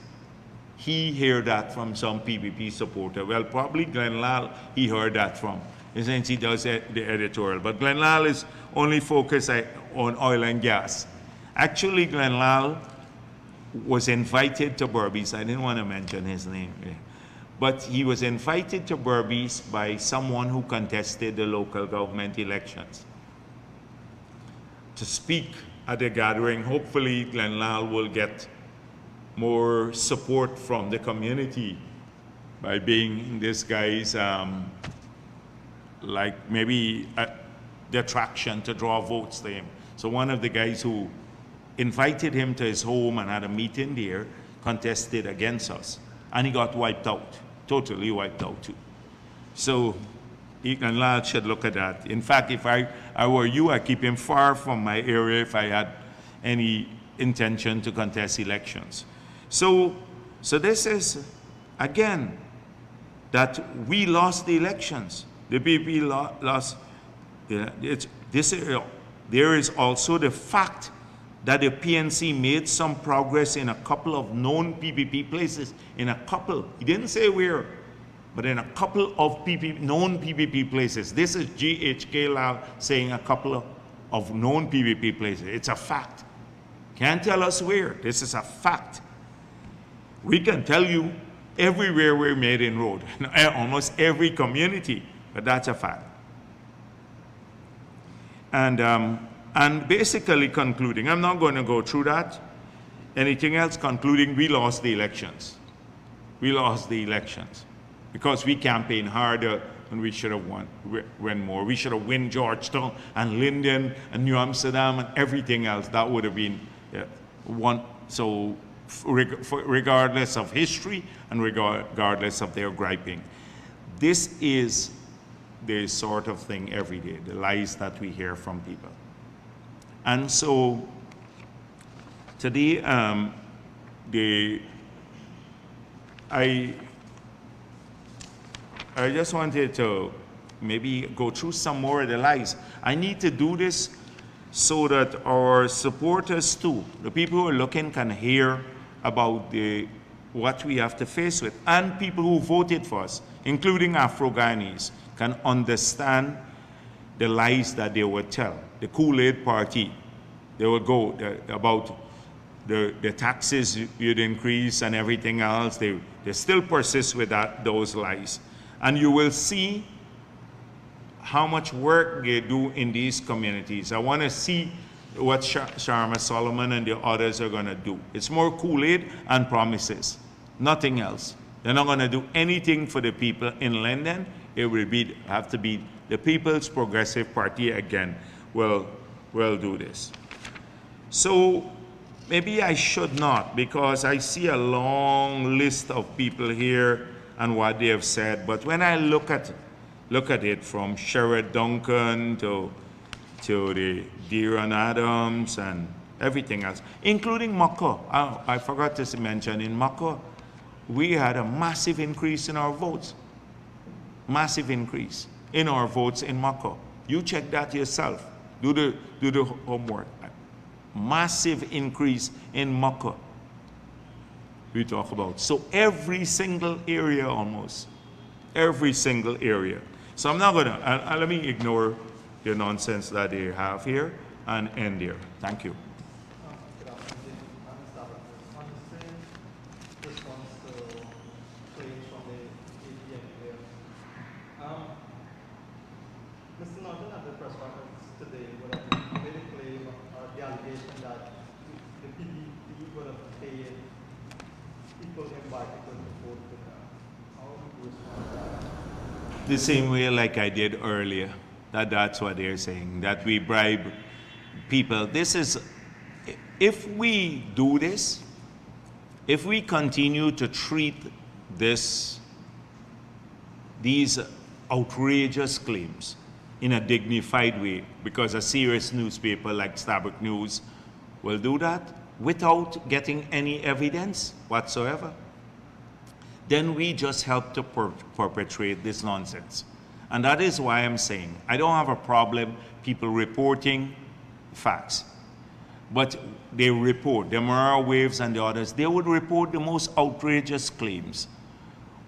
Speaker 1: He heard that from some PPP supporter. Well, probably Glenn Lal, he heard that from, since he does the editorial. But Glenn Lal is only focused on oil and gas. Actually, Glenn Lal was invited to Berbice. I didn't want to mention his name. But he was invited to Berbice by someone who contested the local government elections to speak at the gathering. Hopefully, Glenn Lal will get more support from the community by being this guy's, like maybe the attraction to draw votes to him. So one of the guys who invited him to his home and had a meeting there contested against us. And he got wiped out, totally wiped out too. So Glenn Lal should look at that. In fact, if I were you, I'd keep him far from my area if I had any intention to contest elections. So this is, again, that we lost the elections. The PPP lost. There is also the fact that the PNC made some progress in a couple of known PPP places. In a couple, he didn't say where, but in a couple of known PPP places. This is GHK Lal saying a couple of known PPP places. It's a fact. Can't tell us where. This is a fact. We can tell you everywhere we're made inroad, almost every community, but that's a fact. And basically concluding, I'm not going to go through that. Anything else? Concluding, we lost the elections. We lost the elections because we campaigned harder and we should have won more. We should have won Georgetown and Linden and New Amsterdam and everything else. That would have been one. So regardless of history and regardless of their griping, this is the sort of thing every day, the lies that we hear from people. And so today, I just wanted to maybe go through some more of the lies. I need to do this so that our supporters too, the people who are looking, can hear about what we have to face with, and people who voted for us, including Afro-Guyanese, can understand the lies that they would tell. The Kool-Aid party, they would go about the taxes you'd increase and everything else. They still persist with those lies. And you will see how much work they do in these communities. I want to see what Sharma Solomon and the others are going to do. It's more Kool-Aid and promises, nothing else. They're not going to do anything for the people in London. It will have to be the People's Progressive Party again will do this. So maybe I should not, because I see a long list of people here and what they have said. But when I look at it from Sherrod Duncan to the Deron Adams and everything else, including Mako. I forgot to mention, in Mako, we had a massive increase in our votes. Massive increase in our votes in Mako. You check that yourself. Do the homework. Massive increase in Mako. We talk about. So every single area, almost every single area. So I'm not gonna, let me ignore the nonsense that they have here and end there. Thank you.
Speaker 2: Good afternoon. I'm Bharrat. On the same response to claims from the APNU. Mr. Norton at the press conference today would have made a claim or the allegation that the PPP would have paid people in Bartica to vote with them. How would you respond to that?
Speaker 1: The same way like I did earlier. That's what they're saying, that we bribe people. This is, if we do this, if we continue to treat these outrageous claims in a dignified way, because a serious newspaper like Starbuck News will do that without getting any evidence whatsoever, then we just help to perpetrate this nonsense. And that is why I'm saying I don't have a problem people reporting facts. But they report, the Mara Waves and the others, they would report the most outrageous claims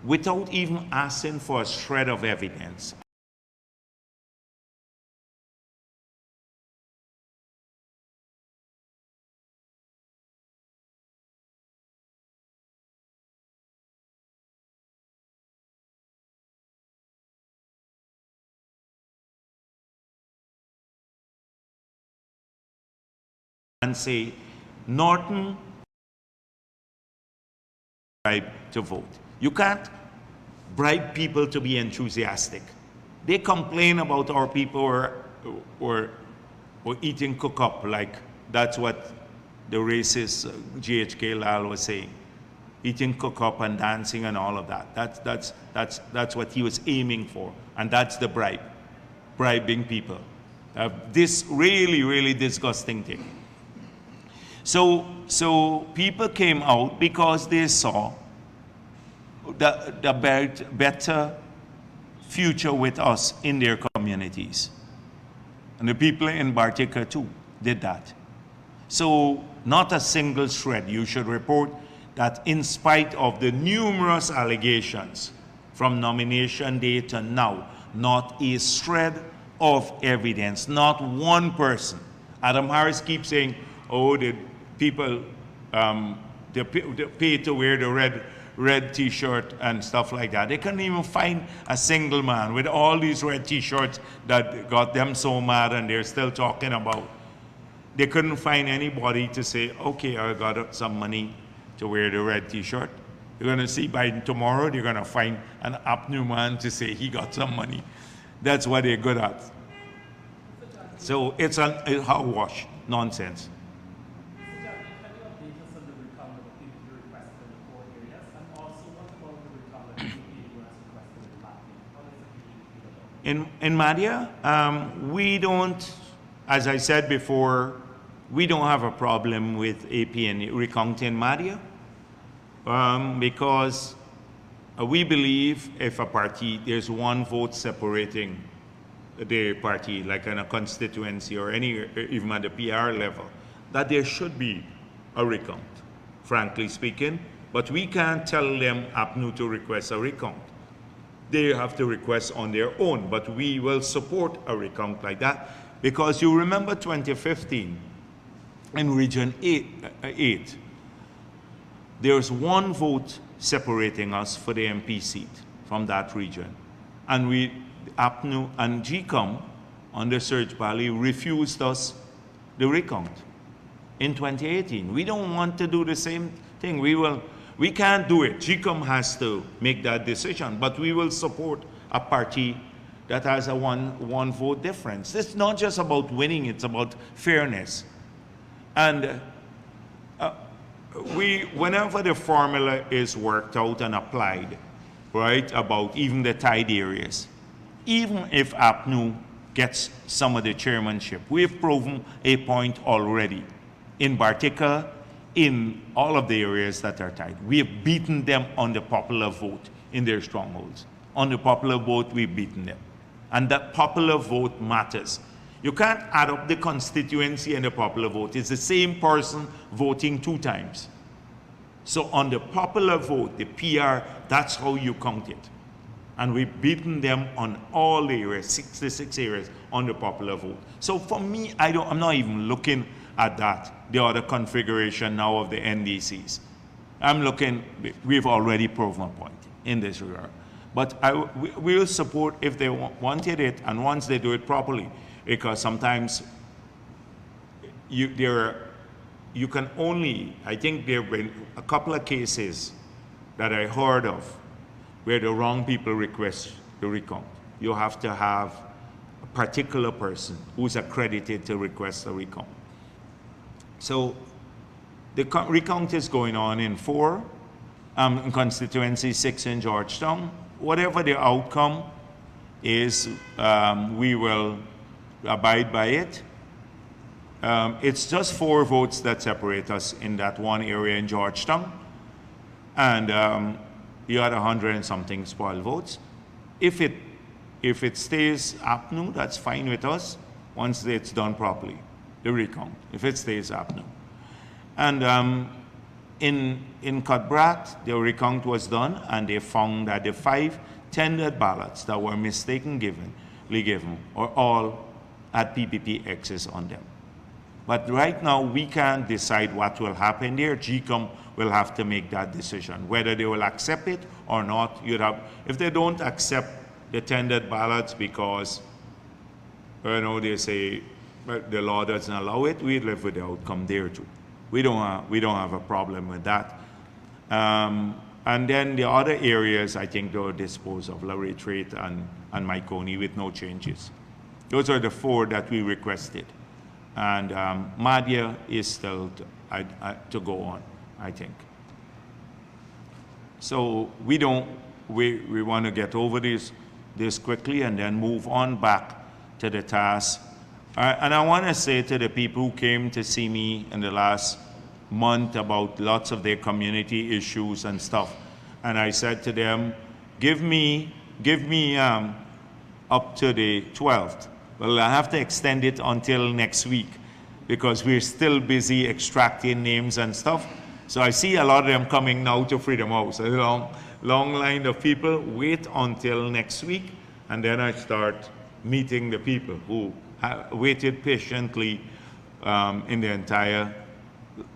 Speaker 1: without even asking for a shred of evidence. And say, Norton bribe to vote. You can't bribe people to be enthusiastic. They complain about our people or eating cook-up, like that's what the racist GHK Lal was saying. Eating cook-up and dancing and all of that. That's what he was aiming for. And that's the bribe, bribing people. This really, really disgusting thing. So people came out because they saw the better future with us in their communities. And the people in Bartica too did that. So not a single shred. You should report that in spite of the numerous allegations from nomination day to now, not a shred of evidence, not one person. Adam Harris keeps saying, oh, people, they pay to wear the red T-shirt and stuff like that. They couldn't even find a single man with all these red T-shirts that got them so mad, and they're still talking about. They couldn't find anybody to say, okay, I got some money to wear the red T-shirt. You're going to see by tomorrow, they're going to find an APNU man to say he got some money. That's what they're good at. So it's a hogwash, nonsense. In Madhya, we don't, as I said before, we don't have a problem with APNU recounting Madhya because we believe if a party, there's one vote separating the party, like in a constituency or any, even at the PR level, that there should be a recount, frankly speaking. But we can't tell them APNU to request a recount. They have to request on their own, but we will support a recount like that because you remember 2015 in Region 8, there's one vote separating us for the MP seat from that region. And APNU and GCOM on the Search Valley refused us the recount in 2018. We don't want to do the same thing. We can't do it. GCOM has to make that decision, but we will support a party that has a one vote difference. It's not just about winning, it's about fairness. And whenever the formula is worked out and applied, right, about even the tied areas, even if APNU gets some of the chairmanship, we've proven a point already. In Bartica, in all of the areas that are tied, we have beaten them on the popular vote in their strongholds. On the popular vote, we've beaten them. And that popular vote matters. You can't add up the constituency and the popular vote. It's the same person voting 2 times. So on the popular vote, the PR, that's how you count it. And we've beaten them on all the areas, 66 areas on the popular vote. So for me, I'm not even looking at that, the other configuration now of the NDCs. I'm looking, we've already proven a point in this regard. But we will support if they wanted it, and once they do it properly, because sometimes you can only, I think there have been a couple of cases that I heard of where the wrong people request the recount. You have to have a particular person who's accredited to request a recount. So the recount is going on in 4, in constituency 6 in Georgetown. Whatever the outcome is, we will abide by it. It's just 4 votes that separate us in that one area in Georgetown. And you had 100 and something spoiled votes. If it stays APNU, that's fine with us once it's done properly, the recount, if it stays APNU. And in Cuthbert, the recount was done, and they found that the 5 tendered ballots that were mistakenly given are all at PPP X's on them. But right now, we can't decide what will happen there. GCOM will have to make that decision, whether they will accept it or not. If they don't accept the tendered ballots because, they say the law doesn't allow it, we live with the outcome there too. We don't have a problem with that. And then the other areas, I think they'll dispose of Laretrate and Myconi with no changes. Those are the 4 that we requested. And Madhya is still to go on, I think. So we want to get over this quickly and then move on back to the task. And I want to say to the people who came to see me in the last month about lots of their community issues and stuff, and I said to them, give me up to the 12th. Well, I have to extend it until next week because we're still busy extracting names and stuff. So I see a lot of them coming now to Freedom House. A long line of people. Wait until next week, and then I start meeting the people who waited patiently in the entire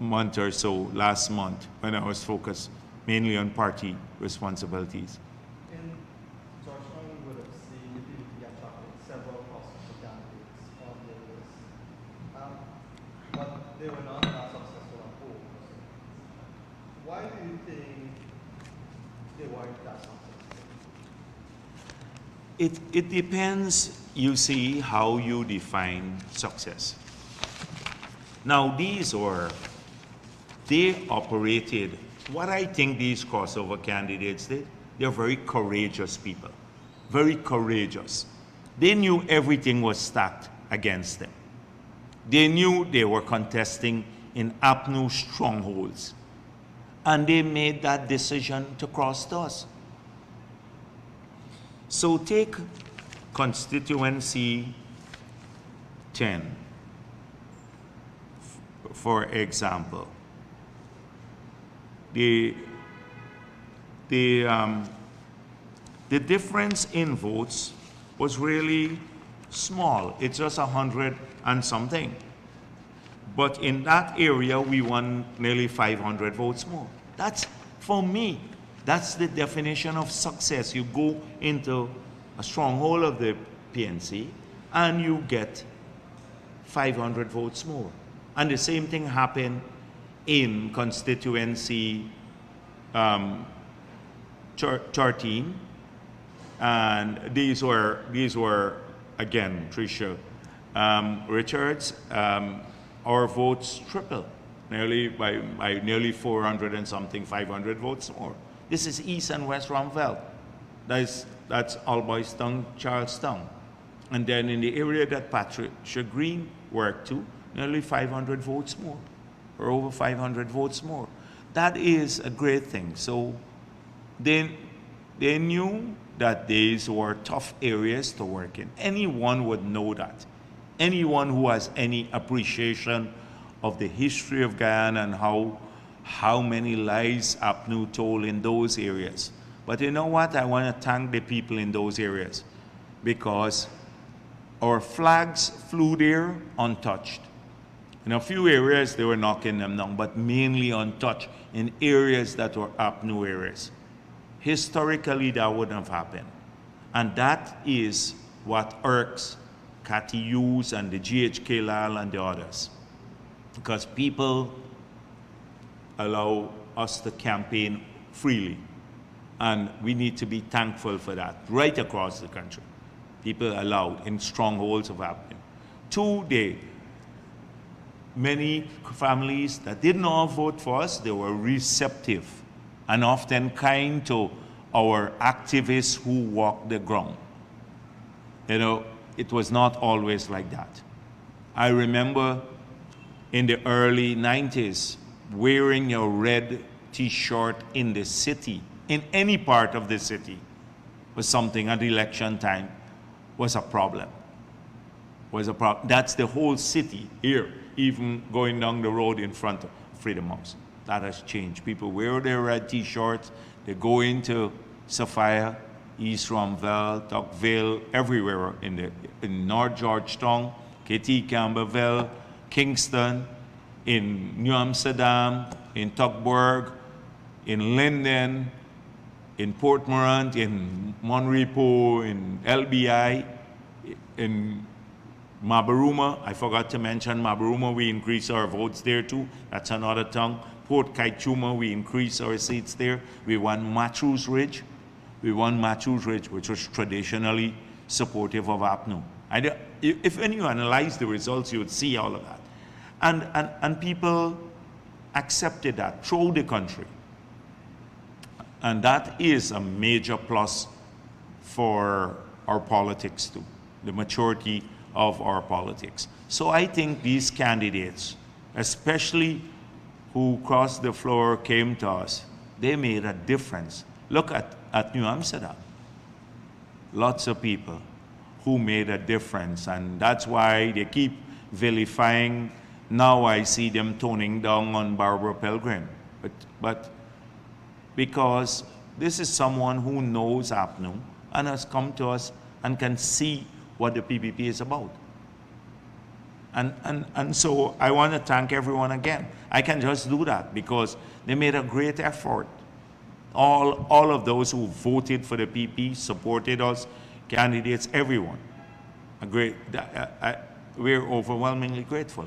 Speaker 1: month or so, last month, when I was focused mainly on party responsibilities.
Speaker 2: In Georgetown, we would have seen the PPP attracted several possible candidates on their list, but they were not that successful at all. Why do you think they weren't that successful?
Speaker 1: It depends, you see, how you define success. Now, they operated, what I think these crossover candidates did, they're very courageous people, very courageous. They knew everything was stacked against them. They knew they were contesting in APNU strongholds, and they made that decision to cross to us. So take constituency 10, for example. The difference in votes was really small. It's just 100 and something. But in that area, we won nearly 500 votes more. That's, for me, that's the definition of success. You go into a stronghold of the PNC and you get 500 votes more. And the same thing happened in constituency 13, and these were again, Tricia Richards, our votes tripled, nearly by nearly 400 and something, 500 votes more. This is East and West Ramville. That's Alboystown, Charlestown. And then in the area that Patricia Green worked to, nearly 500 votes more, or over 500 votes more. That is a great thing. So they knew that these were tough areas to work in. Anyone would know that. Anyone who has any appreciation of the history of Guyana and how many lives APNU told in those areas. But you know what? I want to thank the people in those areas, because our flags flew there untouched. In a few areas, they were knocking them down, but mainly untouched in areas that were APNU areas. Historically, that wouldn't have happened. And that is what irks Cathy Hughes and the GHK Lal and the others. Because people allow us to campaign freely. And we need to be thankful for that, right across the country. People allowed in strongholds of APNU. Today, many families that did not vote for us, they were receptive and often kind to our activists who walked the ground. You know, it was not always like that. I remember in the early 90s, wearing a red t-shirt in the city, in any part of the city, was something at election time was a problem. That's the whole city here, even going down the road in front of Freedom House. That has changed. People wear their red t-shirts, they go into Sophia, East Ramville, Tuckville, everywhere in North Georgetown, KT Campbellville, Kingston, in New Amsterdam, in Tuckburg, in Linden, in Port Morant, in Monrepo, in LBI, in Mabaruma. I forgot to mention Mabaruma, we increased our votes there too. That's another tongue. Port Kaituma, we increased our seats there. We won Matthews Ridge. We won Matthews Ridge, which was traditionally supportive of APNU. If you analyze the results, you would see all of that. And people accepted that throughout the country. And that is a major plus for our politics too, the maturity of our politics. So I think these candidates, especially who crossed the floor, came to us, they made a difference. Look at New Amsterdam. Lots of people who made a difference, and that's why they keep vilifying. Now I see them toning down on Barbara Pilgrim. But because this is someone who knows APNU and has come to us and can see what the PPP is about. And so I want to thank everyone again. I can just do that because they made a great effort. All of those who voted for the PP, supported us, candidates, everyone. We're overwhelmingly grateful.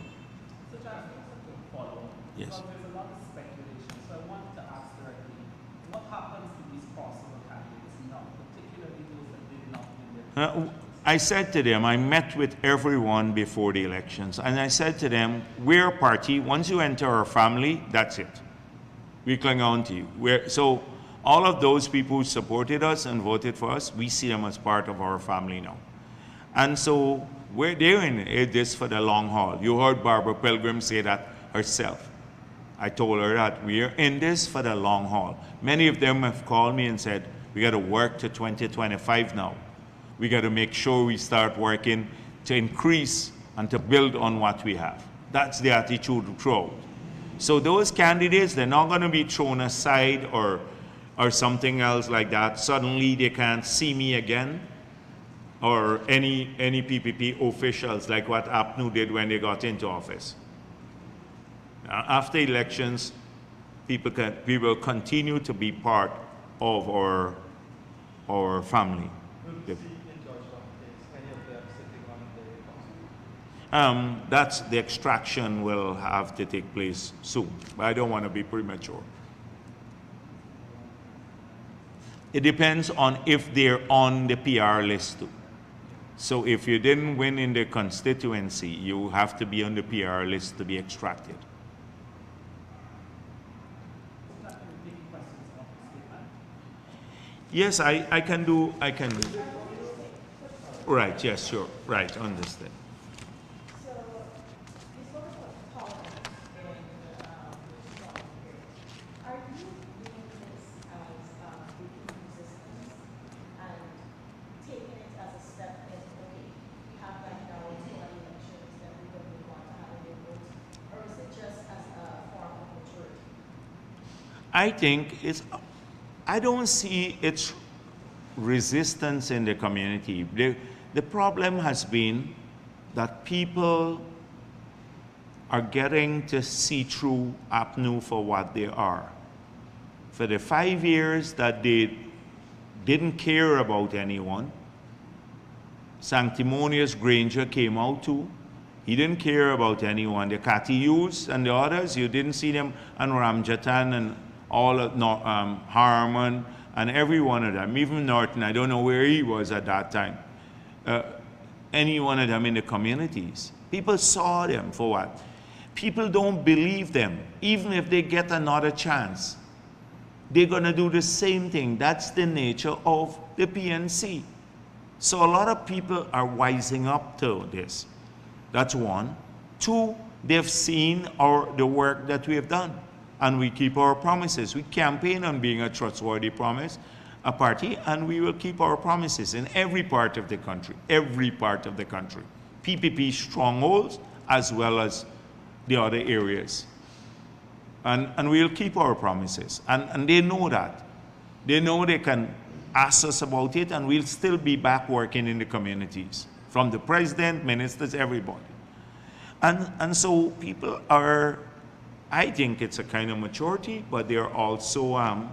Speaker 3: So, John, I think something to follow.
Speaker 1: Yes.
Speaker 3: Because there's a lot of speculation. So I wanted to ask directly, what happens to these possible candidates now, particularly those that did not win their
Speaker 1: I said to them, I met with everyone before the elections, and I said to them, we're a party. Once you enter our family, that's it. We cling on to you. So all of those people who supported us and voted for us, we see them as part of our family now. And so we're doing this for the long haul. You heard Barbara Pilgrim say that herself. I told her that we're in this for the long haul. Many of them have called me and said, we got to work to 2025 now. We got to make sure we start working to increase and to build on what we have. That's the attitude throughout. So those candidates, they're not going to be thrown aside or something else like that. Suddenly they can't see me again, or any PPP officials like what APNU did when they got into office. After elections, we will continue to be part of our family. That's the extraction will have to take place soon, but I don't want to be premature. It depends on if they're on the PR list too. So if you didn't win in the constituency, you have to be on the PR list to be extracted. Yes, I can. Right, yes, sure. Right, understand.
Speaker 4: So, you spoke about tolerance in Are you viewing this as breaking resistance and taking it as a step in, okay, we have that now into our elections that we don't want to have any votes, or is it just as a form of maturity?
Speaker 1: I think I don't see its resistance in the community. The problem has been that people are getting to see through APNU for what they are. For the 5 years that they didn't care about anyone, Sanctimonious Granger came out too. He didn't care about anyone. The Katiyus and the others, you didn't see them, and Ramjatan and all of Harmon and every one of them, even Norton, I don't know where he was at that time. Any one of them in the communities. People saw them for what? People don't believe them. Even if they get another chance, they're going to do the same thing. That's the nature of the PNC. So a lot of people are wising up to this. That's one. Two, they've seen the work that we have done. And we keep our promises. We campaign on being a trustworthy party, and we will keep our promises in every part of the country, PPP strongholds as well as the other areas. And we'll keep our promises. And they know that. They know they can ask us about it, and we'll still be back working in the communities, from the president, ministers, everybody. And so people are, I think it's a kind of maturity, but they're also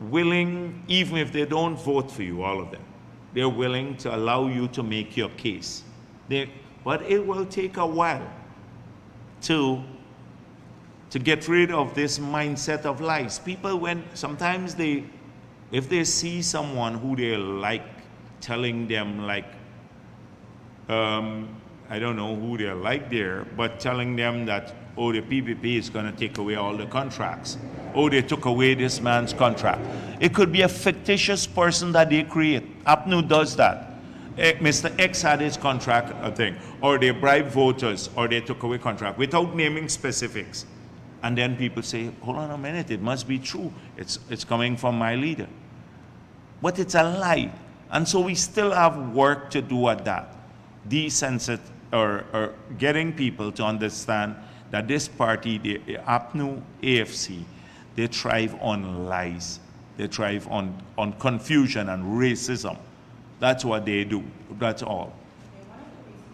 Speaker 1: willing, even if they don't vote for you, all of them, they're willing to allow you to make your case. But it will take a while to get rid of this mindset of lies. People, sometimes if they see someone who they like telling them like, I don't know who they like there, but telling them that, oh, the PPP is going to take away all the contracts. Oh, they took away this man's contract. It could be a fictitious person that they create. APNU does that. Mr. X had his contract, I think, or they bribed voters, or they took away contract without naming specifics. And then people say, hold on a minute, it must be true. It's coming from my leader. But it's a lie. And so we still have work to do at that. Or getting people to understand that this party, the APNU AFC, they thrive on lies. They thrive on confusion and racism. That's what they do. That's all.
Speaker 4: Okay, one of the reasons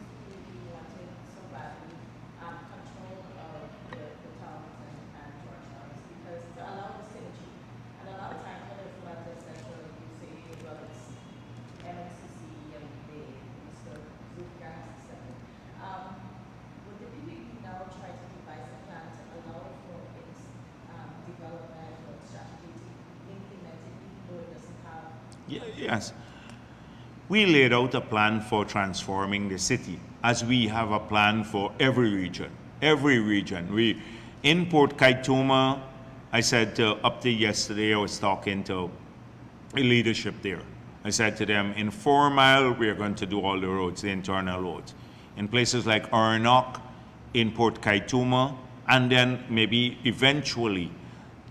Speaker 1: Yes. We laid out a plan for transforming the city, as we have a plan for every region. Every region. In Port Kaituma, I said up to yesterday, I was talking to the leadership there. I said to them, in 4 Mile, we are going to do all the roads, the internal roads. In places like Arnock, in Port Kaituma, and then maybe eventually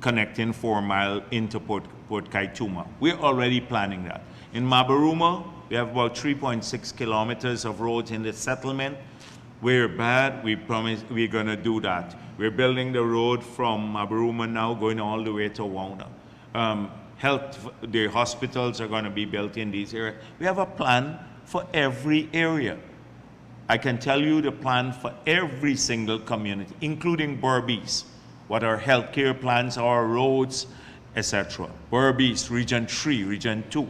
Speaker 1: connecting 4 Mile into Port Kaituma. We're already planning that. In Mabaruma, we have about 3.6 kilometers of roads in the settlement. We're bad, we promise we're gonna do that. We're building the road from Mabaruma now, going all the way to Wauna. The hospitals are gonna be built in these areas. We have a plan for every area. I can tell you the plan for every single community, including Berbice, what our healthcare plans are, roads, etc. Berbice, Region 3, Region 2,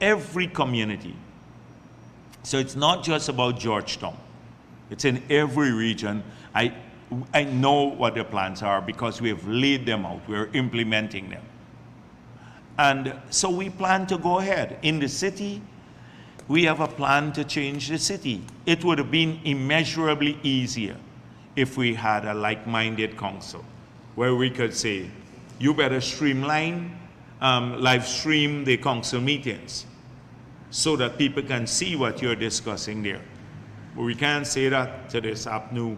Speaker 1: every community. So it's not just about Georgetown. It's in every region. I know what the plans are because we have laid them out. We're implementing them. And so we plan to go ahead. In the city, we have a plan to change the city. It would have been immeasurably easier if we had a like-minded council where we could say, you better streamline, live stream the council meetings so that people can see what you're discussing there. But we can't say that to this APNU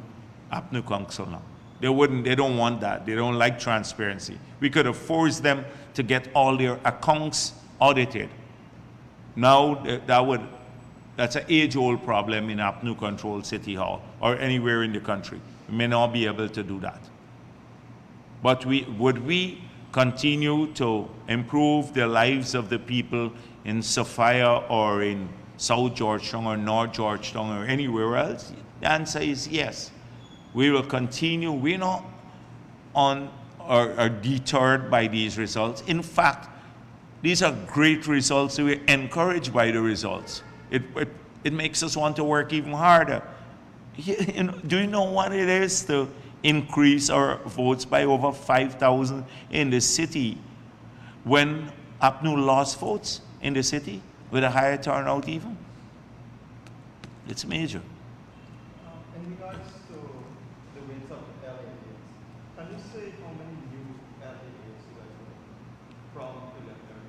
Speaker 1: council now. They don't want that. They don't like transparency. We could have forced them to get all their accounts audited. Now that's an age-old problem in APNU-controlled City Hall or anywhere in the country. We may not be able to do that. But would we continue to improve the lives of the people in Sophia or in South Georgetown or North Georgetown or anywhere else? The answer is yes. We will continue. We're not are deterred by these results. In fact, these are great results. We're encouraged by the results. It makes us want to work even harder. Do you know what it is to increase our votes by over 5,000 in the city when APNU lost votes in the city with a higher turnout even? It's major.
Speaker 2: In regards to the wins of the LAAs, can you say how many new LAAs were from preliminary?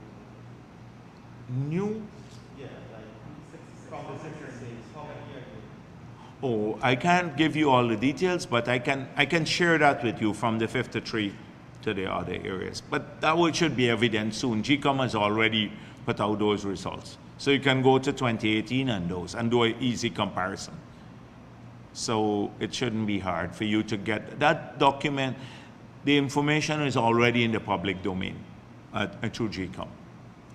Speaker 1: New?
Speaker 2: Yeah, like from the 6 states, how many are you?
Speaker 1: Oh, I can't give you all the details, but I can share that with you from the 53 to the other areas. But that should be evident soon. GCOM has already put out those results. So you can go to 2018 and those and do an easy comparison. So it shouldn't be hard for you to get that document. The information is already in the public domain through GCOM.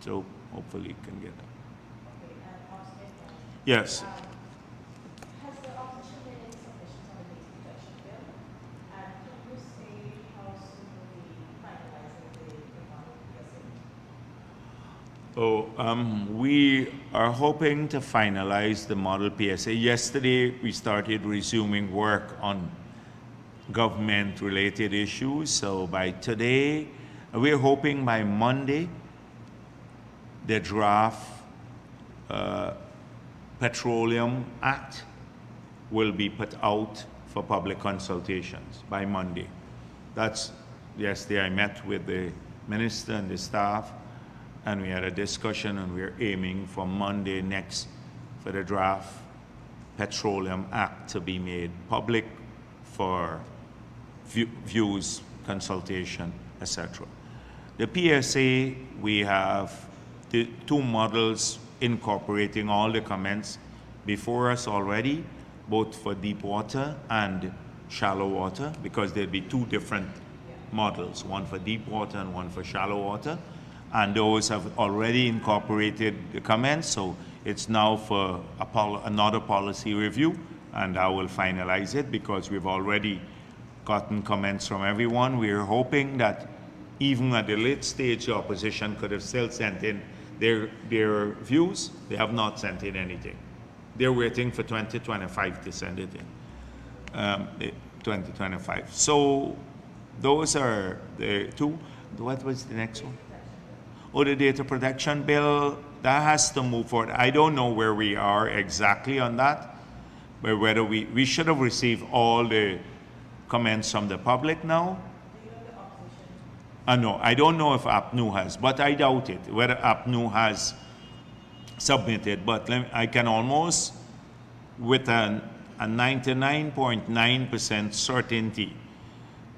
Speaker 1: So hopefully you can get that.
Speaker 4: Okay, and Oscar,
Speaker 1: Yes.
Speaker 4: has the opposition made any submissions on the data protection bill? And can you say how soon will be finalizing the model PSA?
Speaker 1: We are hoping to finalize the model PSA. Yesterday, we started resuming work on government-related issues. So by today, we're hoping by Monday, the draft Petroleum Act will be put out for public consultations by Monday. Yesterday I met with the minister and the staff, and we had a discussion, and we're aiming for Monday next for the draft Petroleum Act to be made public for views, consultation, etc. The PSA, we have the 2 models incorporating all the comments before us already, both for deep water and shallow water, because there'll be 2 different models, one for deep water and one for shallow water. And those have already incorporated the comments, so it's now for another policy review, and I will finalize it because we've already gotten comments from everyone. We're hoping that even at the late stage, the opposition could have still sent in their views. They have not sent in anything. They're waiting for 2025 to send it in, 2025. So those are the 2. What was the next one? Oh, the data protection bill, that has to move forward. I don't know where we are exactly on that, but whether we should have received all the comments from the public now. No, I don't know if APNU has, but I doubt it, whether APNU has submitted. But I can almost, with a 99.9% certainty,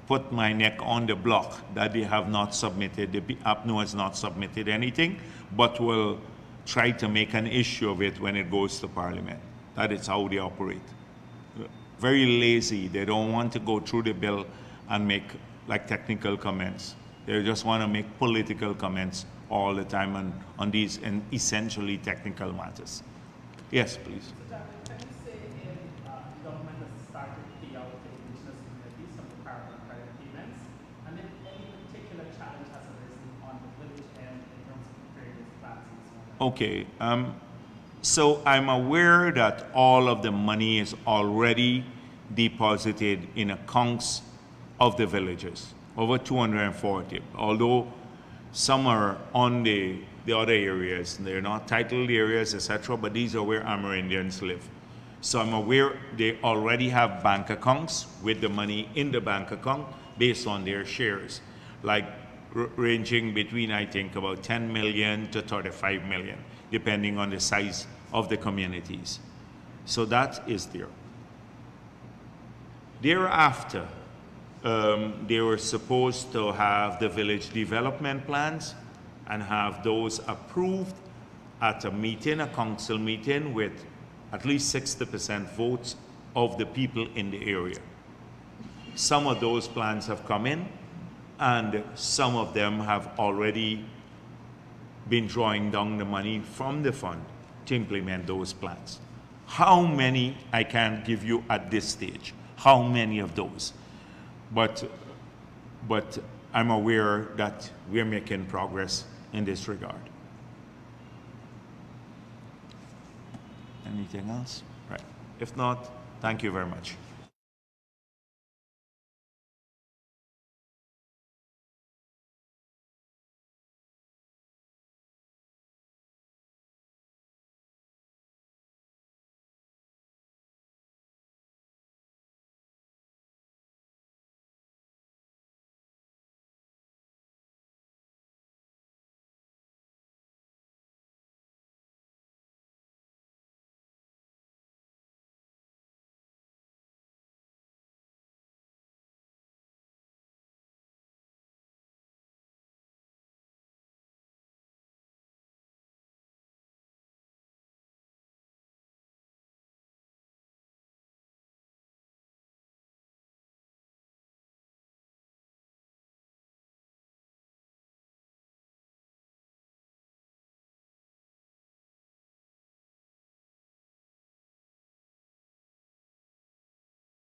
Speaker 1: put my neck on the block that they have not submitted, the APNU has not submitted anything, but will try to make an issue of it when it goes to Parliament. That is how they operate. Very lazy. They don't want to go through the bill and make like technical comments. They just want to make political comments all the time on these essentially technical matters. Yes, please.
Speaker 3: So, Jacqueline, can you say if the government has started to pay out to indigenous communities from the carbon credit payments, and if any particular challenge has arisen on the village end in terms of preparing these plans and so on?
Speaker 1: Okay. So I'm aware that all of the money is already deposited in accounts of the villages, over 240, although some are on the other areas. They're not titled areas, etc., but these are where Amerindians live. So I'm aware they already have bank accounts with the money in the bank account based on their shares, like ranging between, I think, about 10 million to 35 million, depending on the size of the communities. So that is there. Thereafter, they were supposed to have the village development plans and have those approved at a meeting, a council meeting, with at least 60% votes of the people in the area. Some of those plans have come in, and some of them have already been drawing down the money from the fund to implement those plans. How many, I can't give you at this stage, how many of those. But I'm aware that we're making progress in this regard. Anything else? Right. If not, thank you very much.